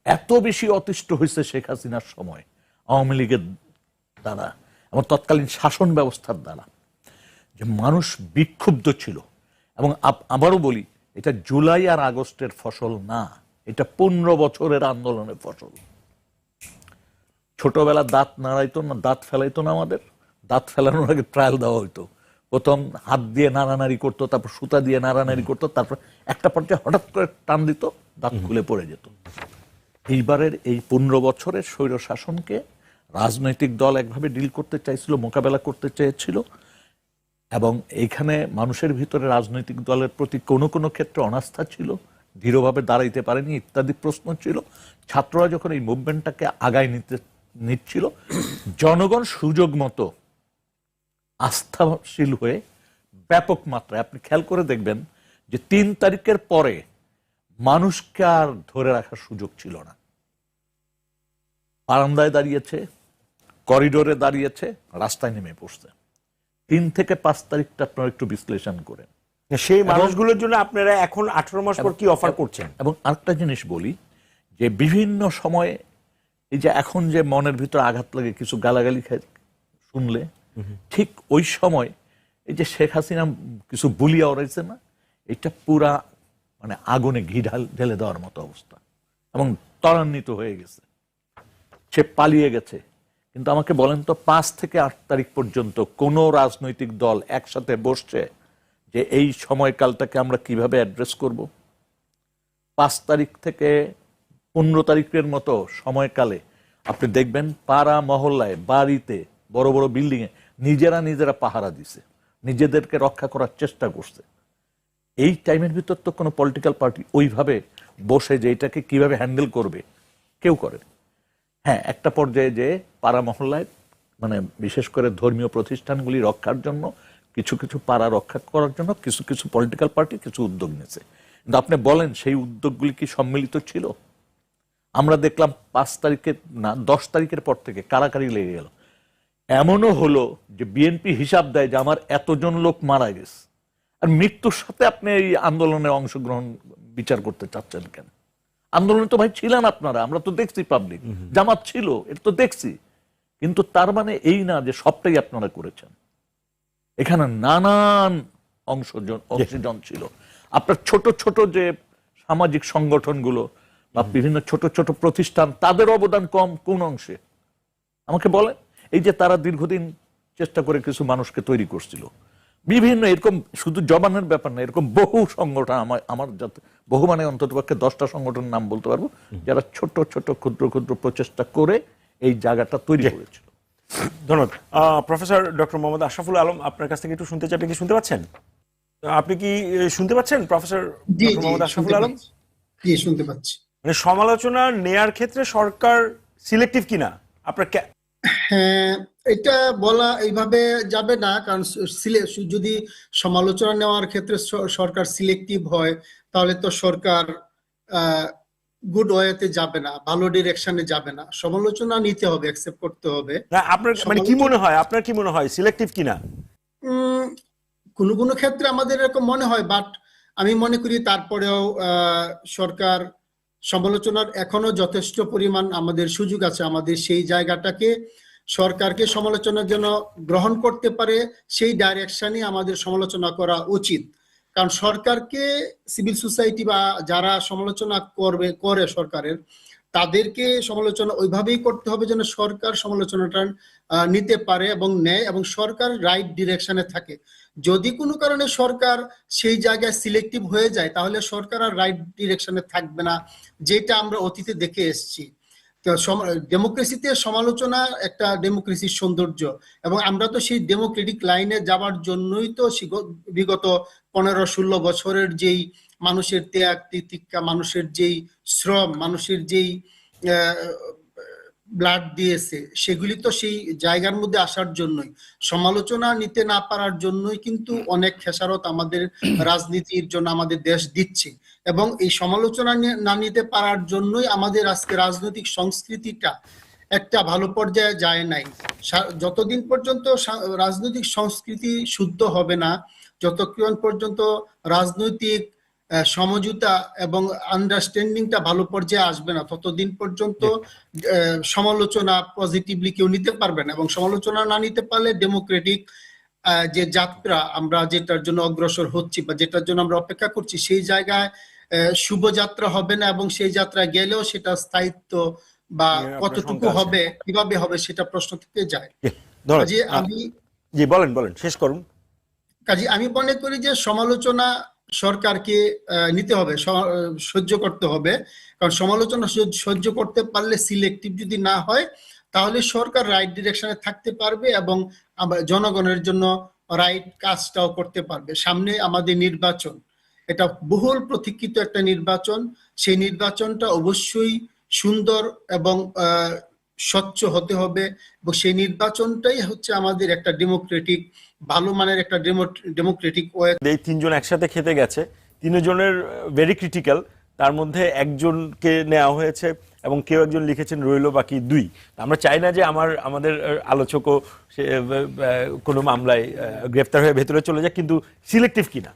এত বেশি অতিষ্ঠ হয়েছে শেখ হাসিনার সময়, আওয়ামী লীগের দ্বারা এবং তৎকালীন শাসন ব্যবস্থার দ্বারা, যে মানুষ বিক্ষুব্ধ ছিল। এবং আবারও বলি, এটা জুলাই আর আগস্টের ফসল না, এটা 15 বছরের আন্দোলনের ফসল। ছোটবেলা দাঁত নাড়াইতো না, দাঁত ফেলাইতো না আমাদের, দাঁত ফেলানোর আগে ট্রায়াল দেওয়া হইতো। প্রথম হাত দিয়ে নাড়ানাড়ি করতো, তারপর সুতা দিয়ে নাড়ানাড়ি করতো, তারপর একটা পর্যায়ে হঠাৎ করে টান দিত, দাঁত খুলে পড়ে যেত। এইবারের এই 15 বছরের স্বৈর শাসনকে রাজনৈতিক দল একভাবে ডিল করতে চাইছিল, মোকাবেলা করতে চেয়েছিল, এবং এইখানে মানুষের ভিতরে রাজনৈতিক দলের প্রতি কোনো কোনো ক্ষেত্রে অনাস্থা ছিল, দৃঢ়ভাবে দাঁড়াইতে পারেনি ইত্যাদি প্রশ্ন ছিল। ছাত্ররা যখন এই মুভমেন্টটাকে আগায় নিচ্ছিল, জনগণ সুযোগ মতো আস্থাশীল হয়ে ব্যাপক মাত্রায়, আপনি খেয়াল করে দেখবেন যে 3 তারিখের পরে মানুষকে আর ধরে রাখার সুযোগ ছিল না। বারান্দায় দাঁড়িয়েছে, করিডোরে দাঁড়িয়েছে, রাস্তায় নেমে পড়ছে। 3 থেকে 5 তারিখটা আপনারা একটু বিশ্লেষণ করেন। সেই মানুষগুলোর জন্য আপনারা এখন 18 মাস পর কি অফার করছেন? এবং আরেকটা জিনিস বলি, যে বিভিন্ন সময়ে এই যে এখন যে মনের ভিতরে আঘাত লাগে কিছু গালাগালি শুনলে, ঠিক ওই সময় এই যে শেখ হাসিনা কিছু বুলিয়া ওড়াইছে না, এটা পুরা মানে আগুনে ঘি ঢেলে দেওয়ার মতো অবস্থা, এবং ত্বরান্বিত হয়ে গেছে, সে পালিয়ে গেছে। কিন্তু আমাকে বলেন তো, 5 থেকে 8 তারিখ পর্যন্ত কোন রাজনৈতিক দল একসাথে বসছে যে এই সময়কালটাকে আমরা কিভাবে অ্যাড্রেস করব? 5 তারিখ থেকে 15 তারিখের মতো সময়কালে আপনি দেখবেন পাড়া মহল্লায়, বাড়িতে, বড় বড় বিল্ডিং এ নিজেরা পাহারা দিছে, নিজেদেরকে রক্ষা করার চেষ্টা করছে। এই টাইমের ভিতর তো কোনো পলিটিক্যাল পার্টি ওইভাবে বসে যে এটাকে কিভাবে হ্যান্ডেল করবে কেউ করে। হ্যাঁ, একটা পর্যায়ে যে পাড়া মহল্লায়, মানে বিশেষ করে ধর্মীয় প্রতিষ্ঠানগুলি রক্ষার জন্য, কিছু কিছু পাড়া রক্ষা করার জন্য কিছু কিছু পলিটিক্যাল পার্টি কিছু উদ্যোগ নিয়েছে। কিন্তু আপনি বলেন সেই উদ্যোগগুলি কি সম্মিলিত ছিল? আমরা দেখলাম 5 তারিখের না 10 তারিখের পর থেকে কারাকারি লেগে গেল। এমনও হলো যে বিএনপি হিসাব দেয় যে আমার এতজন লোক মারা গেছে, আর মৃত্যুর সাথে আপনি এই আন্দোলনে অংশগ্রহণ বিচার করতে চাচ্ছেন কেন? আন্দোলনে তো ভাই ছিলেন আপনারা, আমরা তো দেখছি, পাবলিক জামাত ছিল, এটা তো দেখছি। কিন্তু তার মানে এই না যে সবটাই আপনারা করেছেন। এখানে নানান অংশজন ছিল। আপনার ছোট ছোট যে সামাজিক সংগঠনগুলো বা বিভিন্ন ছোট ছোট প্রতিষ্ঠান, তাদের অবদান কম কোন অংশে আমাকে বলে? এই যে তারা দীর্ঘদিন চেষ্টা করে কিছু মানুষকে তৈরি করছিল, বিভিন্ন এরকম শুধু জবানের ব্যাপার না, এরকম বহু সংগঠন, আমার যাতে বহু মানে অন্ততপক্ষে 10টা সংগঠনের নাম বলতে পারবো, যারা ছোট ছোট ক্ষুদ্র ক্ষুদ্র প্রচেষ্টা করে এই জায়গাটা তৈরি করেছিল। ধন্যবাদ। প্রফেসর ডক্টর মোহাম্মদ আশরাফুল আলম, আপনার কাছ থেকে একটু শুনতে চাই, আপনি কি শুনতে পাচ্ছেন? আপনি কি শুনতে পাচ্ছেন প্রফেসর ডক্টর মোহাম্মদ আশরাফুল আলম? জি, শুনতে পাচ্ছি। মানে সমালোচনা নেয়ার ক্ষেত্রে সরকার সিলেক্টিভ কিনা আপনার হ্যাঁ, এটা বলা এইভাবে যাবে না, কারণ যদি সমালোচনা নেওয়ার ক্ষেত্রে সরকার সিলেক্টিভ হয়, তাহলে তো সরকার গুড ওয়েতে যাবে না, ভালো ডিরেকশনে যাবে না। সমালোচনা নিতে হবে, অ্যাকসেপ্ট করতে হবে। না, আপনার মানে কি মনে হয়, আপনার কি মনে হয় সিলেক্টিভ কিনা? কোনো কোনো ক্ষেত্রে আমাদের এরকম মনে হয়, বাট আমি মনে করি তারপরেও সরকার সমালোচনার এখনো যথেষ্ট পরিমাণ আমাদের সুযোগ আছে। আমাদের সেই জায়গাটাকে সরকারকে সমালোচনার জন্য গ্রহণ করতে পারে, সেই ডাইরেকশনে আমাদের সমালোচনা করা উচিত। কারণ সরকারকে, সিভিল সোসাইটি বা যারা সমালোচনা করে সরকারের, তাদেরকে সমালোচনা ওইভাবেই করতে হবে যেন সরকার সমালোচনাটা নিতে পারে এবং নেয়, এবং সরকার রাইট ডিরেকশনে থাকে। যদি কোনো কারণে সরকার সেই জায়গায় সিলেক্টিভ হয়ে যায়, তাহলে সরকার আর রাইট ডিরেকশনে থাকবে না, যেটা আমরা অতীতে দেখে এসেছি। ডেমোক্রেসিতে সমালোচনা একটা ডেমোক্রেসির সৌন্দর্য, এবং আমরা তো সেই ডেমোক্রেটিক লাইনে যাবার জন্যই তো বিগত 15-16 বছরের যেই মানুষের ত্যাগ তিতিক্ষা, মানুষের যেই শ্রম, মানুষের যেই ব্লাড দিয়েছে, সেগুলি তো সেই জায়গার মধ্যে আসার জন্যই। সমালোচনা নিতে না পারার জন্যই কিন্তু অনেক খেসারত আমাদের রাজনীতির জন্য আমাদের দেশ দিচ্ছে, এবং এই সমালোচনা না নিতে পারার জন্যই আমাদের আজকে রাজনৈতিক সংস্কৃতিটা একটা ভালো পর্যায়ে যায় নাই। যতদিন পর্যন্ত রাজনৈতিক সংস্কৃতি শুদ্ধ হবে না, যতক্ষণ পর্যন্ত রাজনৈতিক সমঝোতা এবং আন্ডারস্ট্যান্ডিংটা ভালো পর্যায়ে আসবে না, ততদিন পর্যন্ত সমালোচনা পজিটিভলি কেউ নিতে পারবে না। এবং সমালোচনা না নিতে পারলে ডেমোক্রেটিক যে যাত্রা আমরা যেটার জন্য অগ্রসর হচ্ছি বা যেটার জন্য আমরা অপেক্ষা করছি, সেই জায়গায় শুভযাত্রা হবে না, এবং সেই যাত্রায় গেলেও সেটা স্থায়িত্ব বা কতটুকু হবে, কিভাবে হবে, সেটা প্রশ্ন থেকে যায়। কাজে আমি জি বলেন, শেষ করুন। কাজে আমি মনে করি যে সমালোচনা সরকারকে নিতে হবে, সহ্য করতে হবে, কারণ সমালোচনা সহ্য করতে পারলে, সিলেক্টিভ যদি না হয়, তাহলে সরকার রাইট ডিরেকশনে থাকতে পারবে এবং জনগণের জন্য রাইট কাজটাও করতে পারবে। সামনে আমাদের নির্বাচন, এটা বহুল প্রতীক্ষিত একটা নির্বাচন। সেই নির্বাচনটা অবশ্যই সুন্দর এবং স্বচ্ছ হতে হবে, এবং সেই নির্বাচনটাই হচ্ছে আমাদের একটা ডেমোক্রেটিক, ভালো মানের একটা ডেমোক্রেটিক ওয়ে। এই তিনজন একসাথে খেতে গেছে, তিনজনের ভেরি ক্রিটিক্যাল, তার মধ্যে একজনকে নেওয়া হয়েছে এবং কেউ একজন লিখেছেন রইল বাকি 2। আমরা চাই না যে আমাদের আলোচকও কোনো মামলায় গ্রেফতার হয়ে ভেতরে চলে যায়, কিন্তু সিলেক্টিভ কিনা?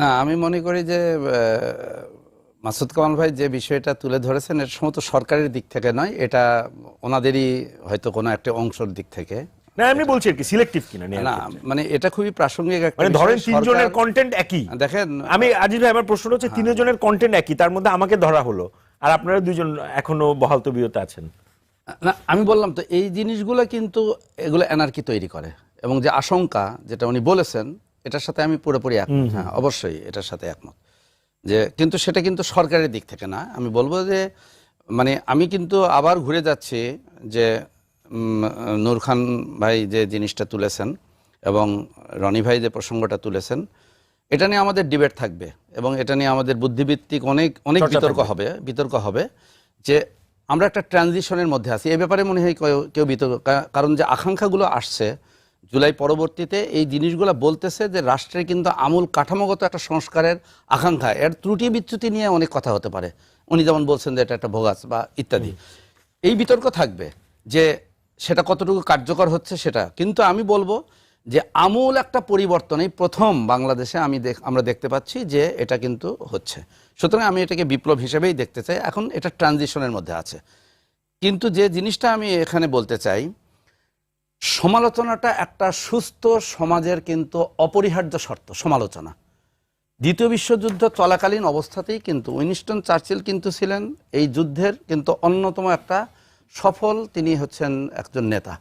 না, আমি মনে করি যে মাসুদ কামাল ভাই যে বিষয়টা তুলে ধরেছেন, এটা সমস্ত সরকারের দিক থেকে নয়, এটা ওনাদেরই হয়তো কোনো একটা অংশের দিক থেকে। না, আমি বলছি আর কি সিলেক্টিভ কিনা। না, মানে এটা খুবই প্রাসঙ্গিক একটা মানে ধরেন তিনজনের কন্টেন্ট একই। দেখেন, আমি আজিজ ভাই, আমার প্রশ্ন হচ্ছে তিনজনের কন্টেন্ট একই, তার মধ্যে আমাকে ধরা হলো আর আপনারা দুইজন এখনো বহাল তবিয়তে আছেন। না, আমি বললাম তো এই জিনিসগুলো কিন্তু এগুলো এনার্কি তৈরি করে, এবং যে আশঙ্কা যেটা উনি বলেছেন, এটার সাথে আমি পুরোপুরি একমত। হ্যাঁ, অবশ্যই এটার সাথে একমত, যে কিন্তু সেটা কিন্তু সরকারের দিক থেকে না। আমি বলবো যে মানে আমি কিন্তু আবার ঘুরে যাচ্ছি যে নূর খান ভাই যে জিনিসটা তুলেছেন এবং রনি ভাই যে প্রসঙ্গটা তুলেছেন, এটা নিয়ে আমাদের ডিবেট থাকবে এবং এটা নিয়ে আমাদের বুদ্ধিভিত্তিক অনেক বিতর্ক হবে যে আমরা একটা ট্রানজিশনের মধ্যে আছি। এই ব্যাপারে মনে হয় কেউ বিতর্ক, কারণ যে আকাঙ্ক্ষাগুলো আসছে জুলাই পরবর্তীতে, এই জিনিসগুলো বলতেছে যে রাষ্ট্রের কিন্তু আমূল কাঠামোগত একটা সংস্কারের আকাঙ্ক্ষা, এর ত্রুটি বিচ্যুতি নিয়ে অনেক কথা হতে পারে। উনি যেমন বলছেন যে এটা একটা ভোগাস বা ইত্যাদি, এই বিতর্ক থাকবে যে সেটা কতটুকু কার্যকর হচ্ছে সেটা, কিন্তু আমি বলবো যে আমূল একটা পরিবর্তন এই প্রথম বাংলাদেশে আমরা দেখতে পাচ্ছি যে এটা কিন্তু হচ্ছে। সুতরাং আমি এটাকে বিপ্লব হিসেবেই দেখতে চাই। এখন এটা ট্রানজিশনের মধ্যে আছে, কিন্তু যে জিনিসটা আমি এখানে বলতে চাই, সমালোচনাটা একটা সুস্থ সমাজের কিন্তু অপরিহার্য শর্ত। সমালোচনা দ্বিতীয় বিশ্বযুদ্ধ চলাকালীন অবস্থাতেই কিন্তু উইনস্টন চার্চিল কিন্তু ছিলেন এই যুদ্ধের কিন্তু অন্যতম একটা সফল, তিনি হচ্ছেন একজন নেতা।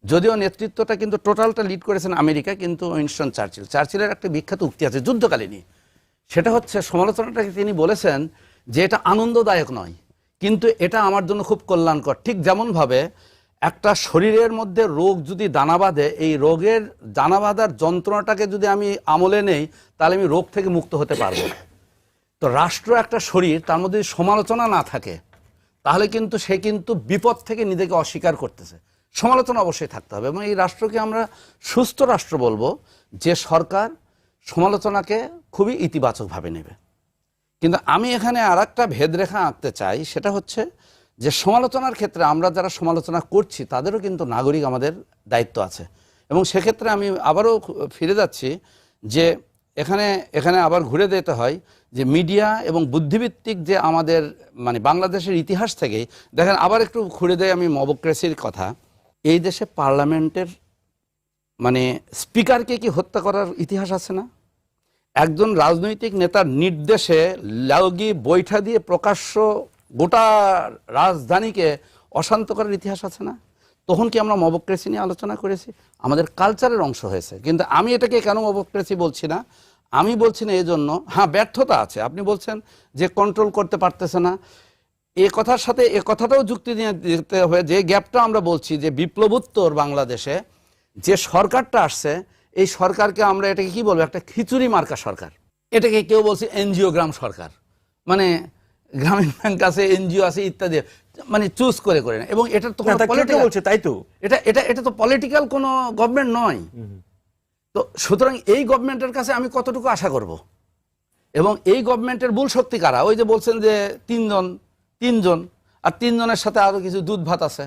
যদিও নেতৃত্বটা কিন্তু টোটালটা লিড করেছেন আমেরিকা, কিন্তু উইনস্টন চার্চিলের একটা বিখ্যাত উক্তি আছে যুদ্ধকালীনই, সেটা হচ্ছে সমালোচনাটাকে তিনি বলেছেন যে এটা আনন্দদায়ক নয়, কিন্তু এটা আমার জন্য খুব কল্যাণকর। ঠিক যেমনভাবে একটা শরীরের মধ্যে রোগ যদি দানা বাঁধে, এই রোগের দানা বাঁধার যন্ত্রণাটাকে যদি আমি আমলে নেই, তাহলে আমি রোগ থেকে মুক্ত হতে পারবো। তো রাষ্ট্র একটা শরীর, তার মধ্যে যদি সমালোচনা না থাকে, তাহলে কিন্তু সে কিন্তু বিপদ থেকে নিজেকে অস্বীকার করতেছে। সমালোচনা অবশ্যই থাকতে হবে, এবং এই রাষ্ট্রকে আমরা সুস্থ রাষ্ট্র বলবো যে সরকার সমালোচনাকে খুবই ইতিবাচকভাবে নেবে। কিন্তু আমি এখানে আর একটা ভেদরেখা আঁকতে চাই, সেটা হচ্ছে যে সমালোচনার ক্ষেত্রে আমরা যারা সমালোচনা করছি তাদেরও কিন্তু নাগরিক আমাদের দায়িত্ব আছে। এবং সেক্ষেত্রে আমি আবারও ফিরে যাচ্ছি যে এখানে আবার ঘুরে যেতে হয় যে মিডিয়া এবং বুদ্ধিভিত্তিক যে আমাদের মানে বাংলাদেশের ইতিহাস থেকেই দেখেন, আবার একটু ঘুরে দেয় আমি মবক্রেসির কথা। এই দেশে পার্লামেন্টের মানে স্পিকারকে কি হত্যা করার ইতিহাস আছে না? একজন রাজনৈতিক নেতার নির্দেশে লাগি বৈঠা দিয়ে প্রকাশ্য গোটা রাজধানীকে অশান্ত করার ইতিহাস আছে না? তখন কি আমরা মবক্রেসি নিয়ে আলোচনা করেছি? আমাদের কালচারের অংশ হয়েছে। কিন্তু আমি এটাকে কেন মবক্রেসি বলছি না, আমি বলছি না এই জন্য, হ্যাঁ ব্যর্থতা আছে, আপনি বলছেন যে কন্ট্রোল করতে পারতেছে না, এ কথার সাথে এ কথাটাও যুক্তি দিয়ে দিতে হবে যে গ্যাপটা আমরা বলছি যে বিপ্লবোত্তর বাংলাদেশে যে সরকারটা আসছে, এই সরকারকে আমরা এটাকে কি বলবো, একটা খিচুড়ি মার্কা সরকার। এটাকে কেউ বলছে এনজিওগ্রাম সরকার, মানে গ্রামীণ ব্যাংক আছে, এনজিও আছে ইত্যাদি, মানে চুজ করে করে না। এবং এটা তো বলছে তাই তো, এটা তো পলিটিক্যাল কোনো গভর্নমেন্ট নয়। তো সুতরাং এই গভর্নমেন্টের কাছে আমি কতটুকু আশা করব, এবং এই গভর্নমেন্টের মূল শক্তি কারা? ওই যে বলছেন যে তিনজন আর তিনজনের সাথে আরো কিছু দুধ ভাত আছে,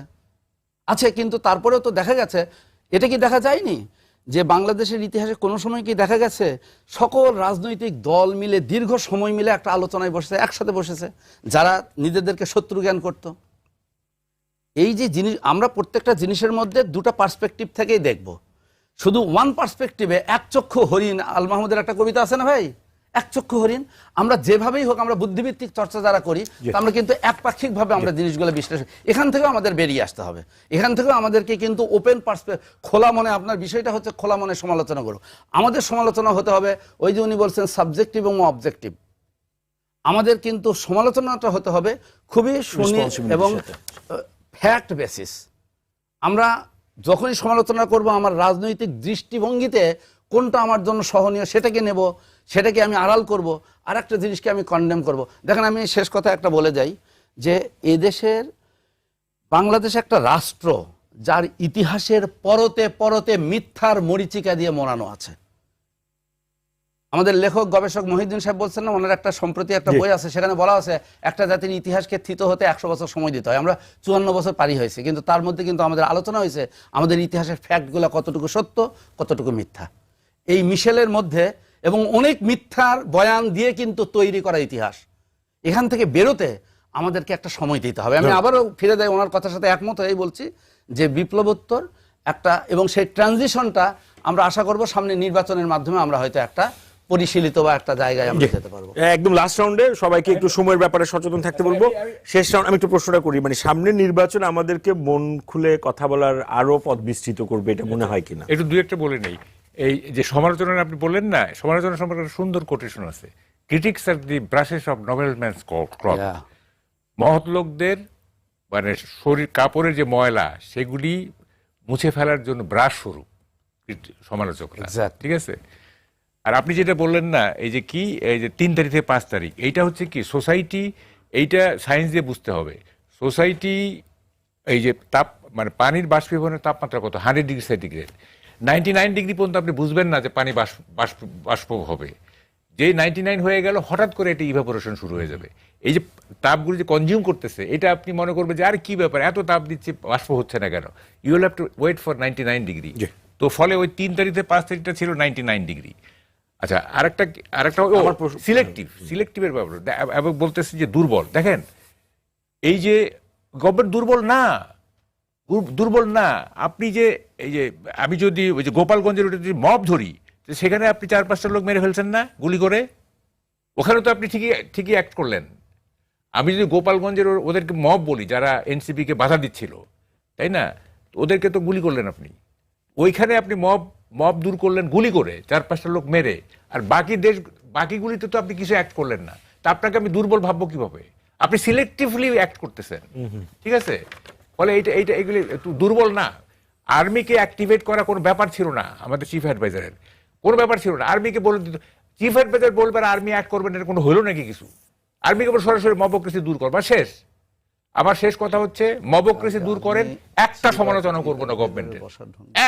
কিন্তু তারপরেও তো দেখা গেছে, এটা কি দেখা যায়নি যে বাংলাদেশের ইতিহাসে কোনো সময় কি দেখা গেছে সকল রাজনৈতিক দল মিলে দীর্ঘ সময় মিলে একটা আলোচনায় বসেছে, একসাথে বসেছে, যারা নিজেদেরকে শত্রু জ্ঞান করত? এই যে জিনিস, আমরা প্রত্যেকটা জিনিসের মধ্যে দুটা পার্সপেক্টিভ থেকেই দেখব। শুধু ওয়ান পার্সপেক্টিভে এক চক্ষু হরিণ, আল মাহমুদের একটা কবিতা আছে না ভাই, এক চক্ষু হরিণ, আমরা যেভাবেই হোক আমরা বুদ্ধিভিত্তিক চর্চা যারা করি, আমরা কিন্তু একপাক্ষিকভাবে আমরা জিনিসগুলো বিশ্লেষণ, এখান থেকেও আমাদের বেরিয়ে আসতে হবে। এখান থেকেও আমাদেরকে কিন্তু ওপেন খোলা মনে, আপনার বিষয়টা হচ্ছে খোলা মনে সমালোচনা করো। আমাদের সমালোচনা হতে হবে, ওই যে উনি বলছেন সাবজেক্টিভ এবং অবজেক্টিভ, আমাদের কিন্তু সমালোচনাটা হতে হবে খুবই এবং ফ্যাক্ট বেসিস। আমরা যখনই সমালোচনা করব, আমার রাজনৈতিক দৃষ্টিভঙ্গিতে কোনটা আমার জন্য সহনীয় সেটাকে নেব, সেটাকে আমি আড়াল করব, আর একটা জিনিসকে আমি কন্ডেম করব। দেখেন, আমি শেষ কথা একটা বলে যাই যে এদেশের বাংলাদেশ একটা রাষ্ট্র যার ইতিহাসের পরতে পরতে মিথ্যার মরিচিকা দিয়ে মোড়ানো আছে। আমাদের লেখক গবেষক মহিউদ্দিন সাহেব বলছেন না, ওনার একটা সম্প্রতি একটা বই আছে, সেখানে বলা আছে একটা জাতির ইতিহাসকে থিত হতে 100 বছর সময় দিতে হয়। আমরা 54 বছর পারি হয়েছে, কিন্তু তার মধ্যে কিন্তু আমাদের আলোচনা হয়েছে আমাদের ইতিহাসের ফ্যাক্টগুলো কতটুকু সত্য, কতটুকু মিথ্যা। এই মিশেলের মধ্যে এবং অনেক মিথ্যার বয়ান দিয়ে কিন্তু তৈরি করা ইতিহাস, এখান থেকে বেরোতে আমাদেরকে একটা সময় দিতে হবে। আমি আবারও ফিরে যাই ওনার কথার সাথে একমত হয়েই বলছি যে বিপ্লবোত্তর একটা, এবং সেই ট্রানজিশনটা আমরা আশা করব সামনে নির্বাচনের মাধ্যমে আমরা হয়তো একটা পরিশীলিত বা একটা জায়গায় আমরা যেতে পারবো। একদম লাস্ট রাউন্ডে সবাইকে একটু সময়ের ব্যাপারে সচেতন থাকতে বলবো। শেষ রাউন্ড আমি একটু প্রশ্নটা করি, মানে সামনের নির্বাচন আমাদেরকে মন খুলে কথা বলার আরো পথ বিস্তৃত করবে, এটা মনে হয় কিনা? একটু দুই একটা বলে নেই। এই যে সমালোচনা আপনি বললেন না, সমালোচনা সম্পর্কে সুন্দর কোটেশন আছে, critics are the brushes of noble man's cloth. মহৎ লোকদের মানে শরীর কাপড়ের যে ময়লা সেগুলি মুছে ফেলার জন্য ব্রাশ স্বরূপ সমালোচকরা, ঠিক আছে? আর আপনি যেটা বললেন না, এই যে কি, এই যে 3 তারিখ থেকে 5 তারিখ, এইটা হচ্ছে কি সোসাইটি, এইটা সায়েন্স দিয়ে বুঝতে হবে। সোসাইটি এই যে তাপ মানে পানির বাষ্পীভবনের তাপমাত্রা কত, 100 ডিগ্রি সেন্টিগ্রেড, 99 ডিগ্রি পর্যন্ত আপনি বুঝবেন না যে পানি বাষ্প হবে। যে 99 হয়ে গেল হঠাৎ করে এটা ইভাপোরেশন শুরু হয়ে যাবে। এই যে তাপগুলো যে কনজিউম করতেছে, এটা আপনি মনে করবেন যে আর কি ব্যাপার, এত তাপ দিচ্ছে, বাষ্প হচ্ছে না কেন? You will have to wait for 99 degree. তো ফলে ওই 3 তারিখে 5 তারিখটা ছিল 99 ডিগ্রি। আচ্ছা, আরেকটা সিলেক্টিভের ব্যাপার এবং বলতেছি যে দুর্বল। দেখেন, এই যে গভর্নমেন্ট দুর্বল না। আপনি যে এই যে আমি যদি ওই যে গোপালগঞ্জের ওটা যদি মব ধরি, সেখানে আপনি 4-5টা লোক মেরে ফেলছেন না গুলি করে? ওখানে তো আপনি ঠিকই অ্যাক্ট করলেন। আমি যদি গোপালগঞ্জের ওদেরকে মব বলি, যারা এনসিপি কে বাধা দিচ্ছিল, তাই না, ওদেরকে তো গুলি করলেন আপনি। ওইখানে আপনি মব দূর করলেন গুলি করে, 4-5টা লোক মেরে। আর বাকিগুলিতে তো আপনি কিছু অ্যাক্ট করলেন না। তা আপনাকে আমি দুর্বল ভাববো কিভাবে? আপনি সিলেক্টিভলি অ্যাক্ট করতেছেন, ঠিক আছে? ফলে এইগুলি দুর্বল না। আর্মিকে অ্যাক্টিভেট করা কোনো ব্যাপার ছিল না আমাদের চিফ অ্যাডভাইজারের, কোনো ব্যাপার ছিল না। আর্মিকে বলে দিত, চিফ অ্যাডভাইজার বলবে আর আর্মি অ্যাক্ট করবেন, এটা কোনো হলো নাকি কিছু? আর্মিকে বলে সরাসরি মবক্রেসি দূর করবা, শেষ। আমার শেষ কথা হচ্ছে, মবক্রেসি দূর করেন, একটা সমালোচনা করবো না গভর্নমেন্টের,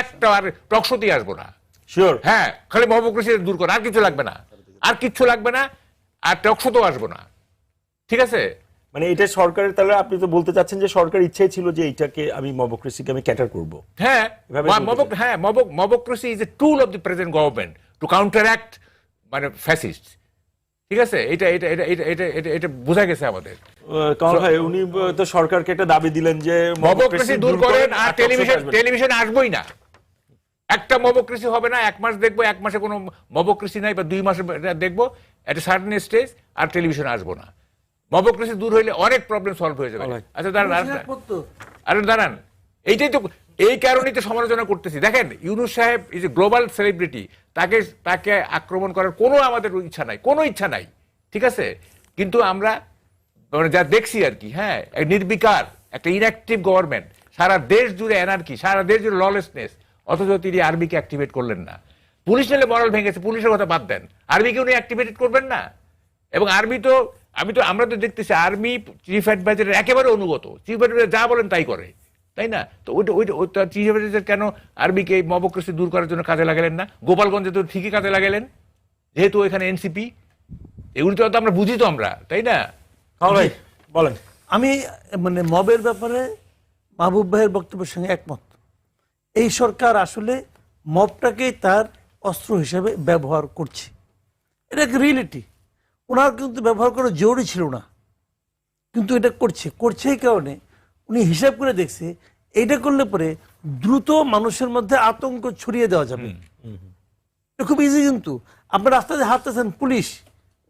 একটা আর টকশোতেই আসবো না। শিওর। হ্যাঁ, খালি মবক্রেসি দূর করেন, আর কিছু লাগবে না, আর টকশোতেও আসবো না, ঠিক আছে? মানে এটা সরকারের, তাহলে আপনি তো বলতে চাচ্ছেন যে সরকার ইচ্ছাই ছিল যে এইটাকে আমি মবক্রেসিকে আমি ক্যাটার করব। হ্যাঁ, এভাবে বলতে চাই। Mobocracy is a tool of the present government to counteract মানে ফ্যাসিস্ট, ঠিক আছে? এটা বোঝা গেছে আমাদের। কারণ ভাই উনি তো সরকারকে একটা দাবি দিলেন যে মবক্রেসি দূর করেন, আর টেলিভিশন আসবেই না। একটা মবক্রেসি হবে না, 1 মাস দেখবো, 1 মাসে কোনো মবক্রেসি নাই, বা 2 মাসে দেখবো একটা সার্টেন স্টেজ, আর টেলিভিশন আসবো না। মবক্রেসি দূর হইলে অনেক প্রবলেম সলভ হয়ে যাবে। আচ্ছা দাঁড়ান, এইটাই তো, এই কারণেই তো সমালোচনা করতেছি। দেখেন, ইউনূস সাহেব ইজ এ গ্লোবাল সেলিব্রিটি, তাকে আক্রমণ করার কোনো আমাদের ইচ্ছা নাই, ঠিক আছে? কিন্তু আমরা মানে যা দেখছি আর কি, হ্যাঁ, নির্বিকার একটা ইনঅ্যাক্টিভ গভর্নমেন্ট, সারা দেশ জুড়ে এনার্কি, সারা দেশ জুড়ে ললেসনেস, অথচ তিনি আর্মিকে অ্যাক্টিভেট করলেন না। পুলিশ নিলে মরাল ভেঙেছে, পুলিশের কথা বাদ দেন, আর্মিকে উনি অ্যাক্টিভেট করবেন না। এবং আমরা তো দেখতেছি আর্মি চিফ অ্যাডভাইজারের একেবারে অনুগত, চিফ অ্যাডভাইজার যা বলেন তাই করে, তাই না? তো ওইটা চিফ অ্যাডভাইজার কেন আর্মিকে এই মবক্রেসি দূর করার জন্য কাজে লাগালেন না? গোপালগঞ্জে তো ঠিকই কাজে লাগালেন, যেহেতু এখানে এনসিপি। এগুলি তো আমরা বুঝি তো আমরা, তাই না? ভাই বলেন। আমি মানে মবের ব্যাপারে মাহবুব ভাইয়ের বক্তব্যের সঙ্গে একমত। এই সরকার আসলে মবটাকেই তার অস্ত্র হিসেবে ব্যবহার করছে, এটা একটা রিয়েলিটি। ওনার কিন্তু ব্যবহার করা জরুরি ছিল না, কিন্তু এটা করছে এই কারণে উনি হিসাব করে দেখছে এইটা করলে পরে দ্রুত মানুষের মধ্যে আতঙ্ক ছড়িয়ে দেওয়া যাবে। এটা খুব ইজি। কিন্তু আপনার রাস্তাতে হাঁটতেছেন, পুলিশ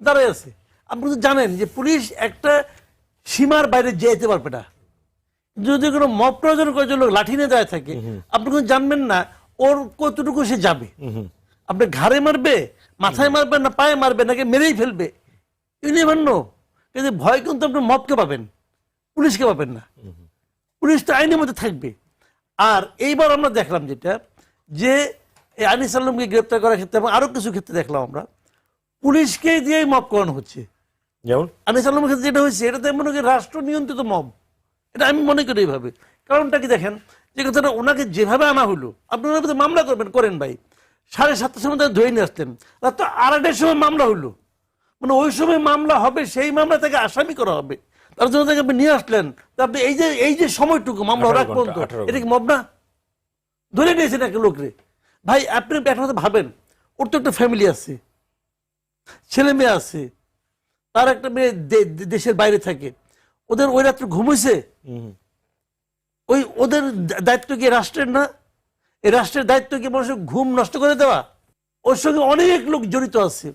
দাঁড়ায় আছে, আপনি তো জানেন যে পুলিশ একটা সীমার বাইরে যেতে পারবে না। যদি কোনো মব প্রয়োজন করে লোক লাঠি নিয়ে দাঁড়ায় থাকে, আপনি কিন্তু জানবেন না ওর কতটুকু সে যাবে। আপনি ঘাড়ে মারবে, মাথায় মারবে, না পায়ে মারবে, নাকি মেরেই ফেলবে, কিন্তু ভয় কিন্তু আপনি মবকে পাবেন, পুলিশকে পাবেন না। পুলিশ তো আইনের মধ্যে থাকবে। আর এইবার আমরা দেখলাম যেটা, যে আনিস আলমকে গ্রেপ্তার করার ক্ষেত্রে এবং আরো কিছু ক্ষেত্রে দেখলাম আমরা পুলিশকে দিয়েই মব করানো হচ্ছে। যেমন আনিস আলমের ক্ষেত্রে যেটা হয়েছে, এটা তো মনে করি রাষ্ট্র নিয়ন্ত্রিত মব, এটা আমি মনে করি এইভাবে। কারণটা কি দেখেন, যে কথাটা ওনাকে যেভাবে আনা হলো, আপনি ওনার বিরুদ্ধে মামলা করেন ভাই, 7:30টার সময় তাকে ধরে নিয়ে আসতেন, রাত 8টার সময় মামলা হলো, মানে ওই সময় মামলা হবে, সেই মামলা থেকে আসামি করা হবে, তার জন্য তাকে আপনি নিয়ে আসলেন। আপনি এই যে সময়টুকু মামলা রাখ পর্যন্ত, এটা কি মব না? ধরে নিয়েছেন একটা লোকরে। ভাই আপনি একটা ভাবেন, ওর তো একটা ফ্যামিলি আছে, ছেলে মেয়ে আছে, তার একটা মেয়ে দেশের বাইরে থাকে, ওদের ওই রাত্রে ঘুমাইছে, ওদের দায়িত্ব কি রাষ্ট্রের না? এই রাষ্ট্রের দায়িত্ব কি মানুষের ঘুম নষ্ট করে দেওয়া? ওর সঙ্গে অনেক লোক জড়িত আছে,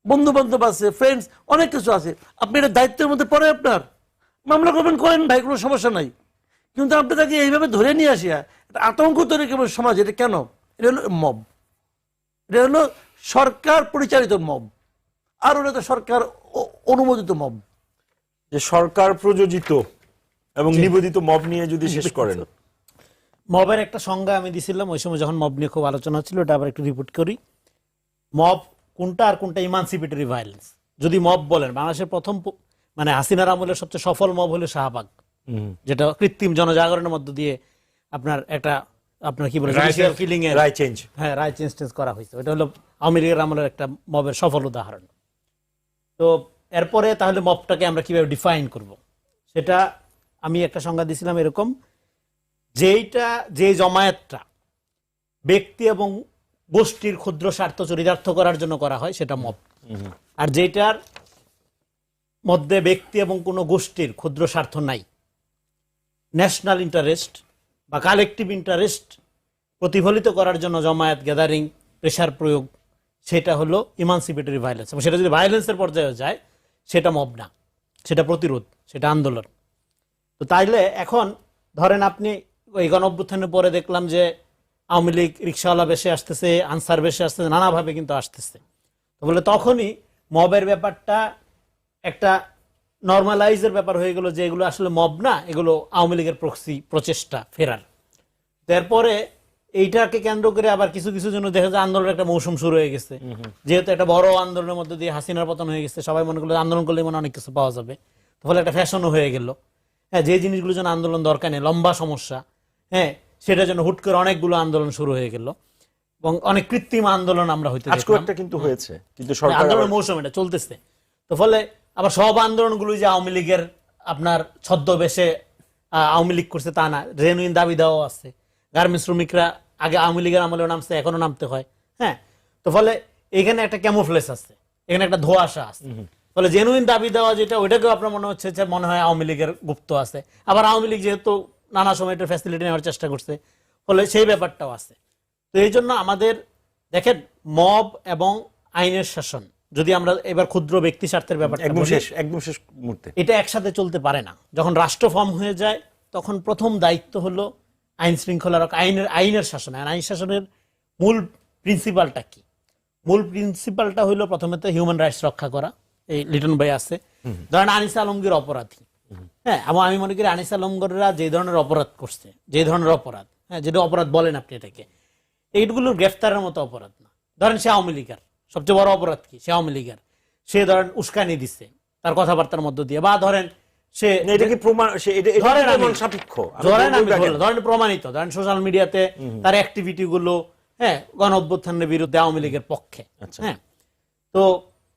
বন্ধু বান্ধব আছে, ফ্রেন্ডস, অনেক কিছু আছে। আপনি এটা দায়িত্বের মধ্যে পড়ে, আপনার মামলা করবেন, করেন ভাই, কোনো সমস্যা নাই। কিন্তু আপনি তাকে এইভাবে ধরে নিয়ে আসিয়া একটা আতঙ্ক তৈরি করবেন সমাজ, এটা কেন? এটা হলো মব, এটা হলো সরকার পরিচালিত মব, আর ওটা তো সরকার অনুমোদিত মব, যে সরকার প্রযোজিত এবং নিবেদিত মব নিয়ে যদি শেষ করেন। মবের একটা সংজ্ঞা আমি দিছিলাম ওই সময় যখন মব নিয়ে খুব আলোচনা ছিল, এটা আবার একটু রিপোর্ট করি। মব কোনটা আর কোনটা ইমানসিপেটরি ভায়োলেন্স। যদি মব বলেন, বাংলাদেশের প্রথম মানে হাসিনার আমলের সবচেয়ে সফল মব হলো শাহবাগ, যেটা কৃত্রিম জনজাগরণের মধ্য দিয়ে আপনার একটা আপনার কি বলে রায় জুডিশিয়াল চেঞ্জ- কিলিং এর রায় চেঞ্জ হ্যাঁ রায় চেঞ্জ করা হয়েছে। ওটা হলো আওয়ামী লীগের আমলের একটা মবের সফল উদাহরণ। তো এরপরে তাহলে মবটাকে আমরা কিভাবে ডিফাইন করব, সেটা আমি একটা সংজ্ঞা দিয়েছিলাম এরকম, যে জমায়েতটা ব্যক্তি এবং গোষ্ঠীর ক্ষুদ্র স্বার্থ চরিতার্থ করার জন্য করা হয় সেটা মব। আর যেটার মধ্যে ব্যক্তি এবং কোনো গোষ্ঠীর ক্ষুদ্র স্বার্থ নাই, ন্যাশনাল ইন্টারেস্ট বা কালেকটিভ ইন্টারেস্ট প্রতিফলিত করার জন্য জমায়েত, গ্যাদারিং, প্রেশার প্রয়োগ, সেটা হলো ইমানসিপেটরি ভায়োলেন্স। এবং সেটা যদি ভায়োলেন্সের পর্যায়ে যায় সেটা মব না, সেটা প্রতিরোধ, সেটা আন্দোলন। তো তাইলে এখন ধরেন আপনি ওই গণঅভ্যুত্থানের পরে দেখলাম যে আওয়ামী লীগ রিক্সাওয়ালা বেশে আসতেছে, আনসার বেশে আসতেছে, নানাভাবে কিন্তু আসতেছে। তো বলে তখনই মবের ব্যাপারটা একটা নর্মালাইজের ব্যাপার হয়ে গেল, যে এগুলো আসলে মব না, এগুলো আওয়ামী লীগের প্রচেষ্টা ফেরার। তারপরে এইটাকে কেন্দ্র করে আবার কিছু কিছু জন্য দেখা যায় আন্দোলনের একটা মৌসুম শুরু হয়ে গেছে, যেহেতু একটা বড় আন্দোলনের মধ্যে দিয়ে হাসিনার পতন হয়ে গেছে, সবাই মনে করলো আন্দোলন করলে মনে অনেক কিছু পাওয়া যাবে, ফলে একটা ফ্যাশনও হয়ে গেল। হ্যাঁ, যে জিনিসগুলোর জন্য আন্দোলন দরকার নেই, লম্বা সমস্যা, হ্যাঁ, সেটার জন্য হুট করে অনেকগুলো আন্দোলন শুরু হয়ে গেল এবং অনেক কৃত্রিম আন্দোলন আমরা হইতে আজকেও দেখলাম। একটা কিন্তু হয়েছে, কিন্তু সরকার আন্দোলনের আবার- মৌসুম এটা চলতেছে। তো ফলে আবার সব আন্দোলনগুলো যে আওয়ামী লীগের আপনার ছদ্মবেশে আওয়ামী লীগ করছে তা না, জেনুইন দাবি দেওয়া আছে। গার্মেন্টস শ্রমিকরা আগে আওয়ামী লীগের আমলেও নামছে, এখনো নামতে হয়। হ্যাঁ, তো ফলে এখানে একটা ক্যামোফ্লেজ আছে, এখানে একটা ধোঁয়াশা আছে। ফলে জেনুইন দাবি দেওয়া যেটা, ওইটাকেও আপনার মনে হচ্ছে যে মনে হয় আওয়ামী লীগের গুপ্ত আছে। আবার আওয়ামী লীগ যেহেতু নানা সময় এটা ফ্যাসিলিটি নেওয়ার চেষ্টা করছে, ফলে সেই ব্যাপারটাও আছে। তো এই জন্য আমাদের দেখেন, মব এবং আইনের শাসন, যদি আমরা এবার ক্ষুদ্র ব্যক্তি স্বার্থের ব্যাপারটা একদম বলি, শেষ মুহূর্তে এটা একসাথে চলতে পারে না। যখন রাষ্ট্র ফর্ম হয়ে যায় তখন প্রথম দায়িত্ব হলো আইন শৃঙ্খলা রক্ষা, আইনের শাসন। আর আইন শাসনের মূল প্রিন্সিপালটা কি? মূল প্রিন্সিপালটা হলো প্রথমে তো হিউম্যান রাইটস রক্ষা করা। এই লিটন ভাই আছে, ধরেন আনিস আলমগীর অপরাধী, হ্যাঁ, এবং আমি মনে করি আনিস আলমগীররা যে ধরনের অপরাধ করছে, যে ধরনের অপরাধ, হ্যাঁ, যেটা অপরাধ বলেন আপনি এটাকে, এইগুলো গ্রেফতারের মতো অপরাধ না। ধরেন সে আওয়ামী লীগের, সবচেয়ে বড় অপরাধ কি? সে আওয়ামী লীগের, সে ধরেন উস্কানি দিচ্ছে তার কথাবার্তার মধ্য দিয়ে, বা ধরেন সে এটা কি প্রমাণ, ধরেন আমি- প্রমাণ সাপেক্ষ, ধরেন প্রমাণিত, ধরেন সোশ্যাল মিডিয়াতে তার অ্যাক্টিভিটি গুলো, হ্যাঁ, গণ অভ্যুত্থানের বিরুদ্ধে আওয়ামী লীগের পক্ষে। হ্যাঁ, তো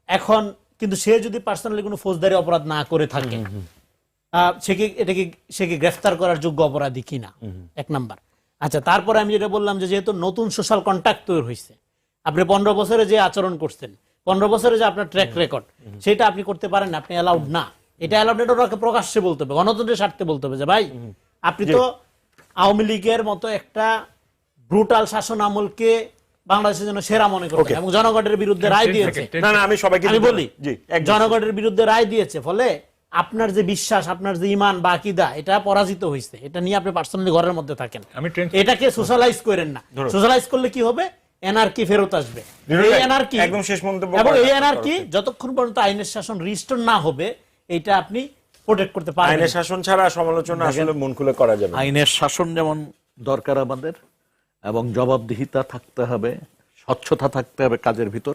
এখন কিন্তু সে যদি পার্সোনালি কোনো ফৌজদারি অপরাধ না করে থাকে, সে কি গ্রেফতার করার যোগ্য অপরাধী কিনা, এক নাম্বার। আচ্ছা, তারপরে আমি যেটা বললাম যে যেহেতু নতুন সোশ্যাল কন্ট্যাক্ট তৈরি হয়েছে, আপনি 15 বছরে যে আচরণ করছেন, 15 বছরে যে আপনার ট্র্যাক রেকর্ড, সেটা আপনি করতে পারেন না, আপনি অ্যালাউড না। এটা অ্যালাউড, এটা ওনাকে প্রকাশ্যে বলতে হবে, গণতন্ত্রের স্বার্থে বলতে হবে যে ভাই, আপনি তো আওয়ামী লীগের মতো একটা ব্রুটাল শাসন আমলকে বাংলাদেশের জন্য সেরা মনে করছেন এবং জনগণের বিরুদ্ধে রায় দিয়েছে। না না, আমি সবাইকে আমি বলি, জি, জনগণের বিরুদ্ধে রায় দিয়েছে, ফলে আপনার যে বিশ্বাস, আপনার যে ইমান বা আকীদা, এটা পরাজিত হয়েছে। এটা নিয়ে আপনি পার্সোনালি ঘরের মধ্যে থাকেন, এটাকে সোশ্যালাইজ করেন না। সোশ্যালাইজ করলে কি হবে? এনার্কি ফেরত আসবে। এই এনার্কি, একদম শেষ মন্তব্য, এবং এই এনার্কি যতক্ষণ পর্যন্ত আইনের শাসন রিস্টোর না হবে, এটা আপনি প্রোটেক্ট করতে পারবেন। আইনের শাসন ছাড়া সমালোচনা আসলে মন খুলে করা যাবে না। আইনের শাসন যেমন দরকার আমাদের, এবং জবাবদিহিতা থাকতে হবে, স্বচ্ছতা থাকতে হবে কাজের ভিতর।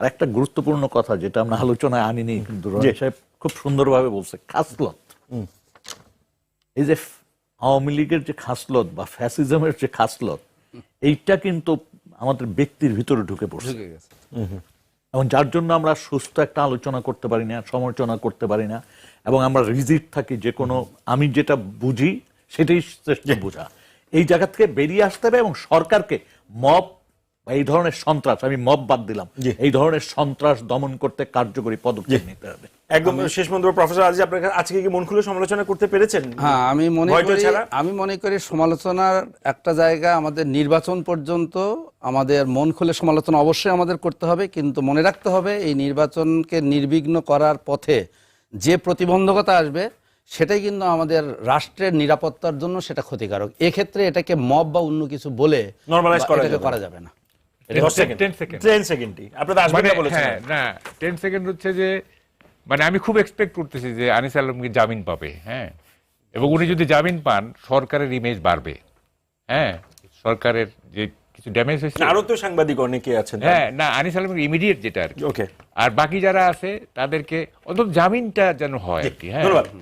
আর একটা গুরুত্বপূর্ণ কথা যেটা আমরা আলোচনায় আনিনি, কিন্তু রনি সাহেব খুব সুন্দরভাবে বলছে, খাসলত। এই যে আওয়ামী লীগের যে খাসলত বা ফ্যাসিজমের যে খাসলত, এইটা কিন্তু আমাদের ব্যক্তির ভিতরে ঢুকে পড়ছে, এবং যার জন্য আমরা সুস্থ একটা আলোচনা করতে পারি না, সমালোচনা করতে পারি না, এবং আমরা রিজিড থাকি যে কোনো আমি যেটা বুঝি সেটাই শ্রেষ্ঠ বোঝা। এই জায়গা থেকে বেরিয়ে আসতে হবে এবং সরকারকে মব বা এই ধরনের সন্ত্রাস, আমি মব বাদ দিলাম, এই ধরনের সন্ত্রাস দমন করতে কার্যকরী পদক্ষেপ নিতে হবে। একদম শেষ মন্তব্য, প্রফেসর আজিজ, আপনার আজকে কি মন খুলে সমালোচনা করতে পেরেছেন? হ্যাঁ, আমি মনে করি সমালোচনার একটা জায়গা, আমাদের নির্বাচন পর্যন্ত আমাদের মন খুলে সমালোচনা অবশ্যই আমাদের করতে হবে, কিন্তু মনে রাখতে হবে এই নির্বাচনকে নির্বিঘ্ন করার পথে যে প্রতিবন্ধকতা আসবে সেটাই কিন্তু আমাদের রাষ্ট্রের নিরাপত্তার জন্য সেটা ক্ষতিকারক। এক্ষেত্রে এটাকে মব বা অন্য কিছু বলে নরমালাইজ করা যাবে না। 10 সেকেন্ডই আপনাদের আসবে না বলেছেন। হ্যাঁ, না, 10 সেকেন্ড হচ্ছে যে, মানে আমি খুব এক্সপেক্ট করতেছি যে আনিস আলমগীর জামিন পাবে, হ্যাঁ, এবং উনি যদি জামিন পান সরকারের ইমেজ বাড়বে, হ্যাঁ, সরকারের যে কিছু ড্যামেজ হয়েছে। আরো তো সাংবাদিক অনেকে আছেন। হ্যাঁ, না, আনিস আলমগীর ইমিডিয়েট যেটা আর কি, ওকে, আর বাকি যারা আছে তাদেরকে অন্তত জামিনটা যেন হয় আর কি। হ্যাঁ, ধন্যবাদ।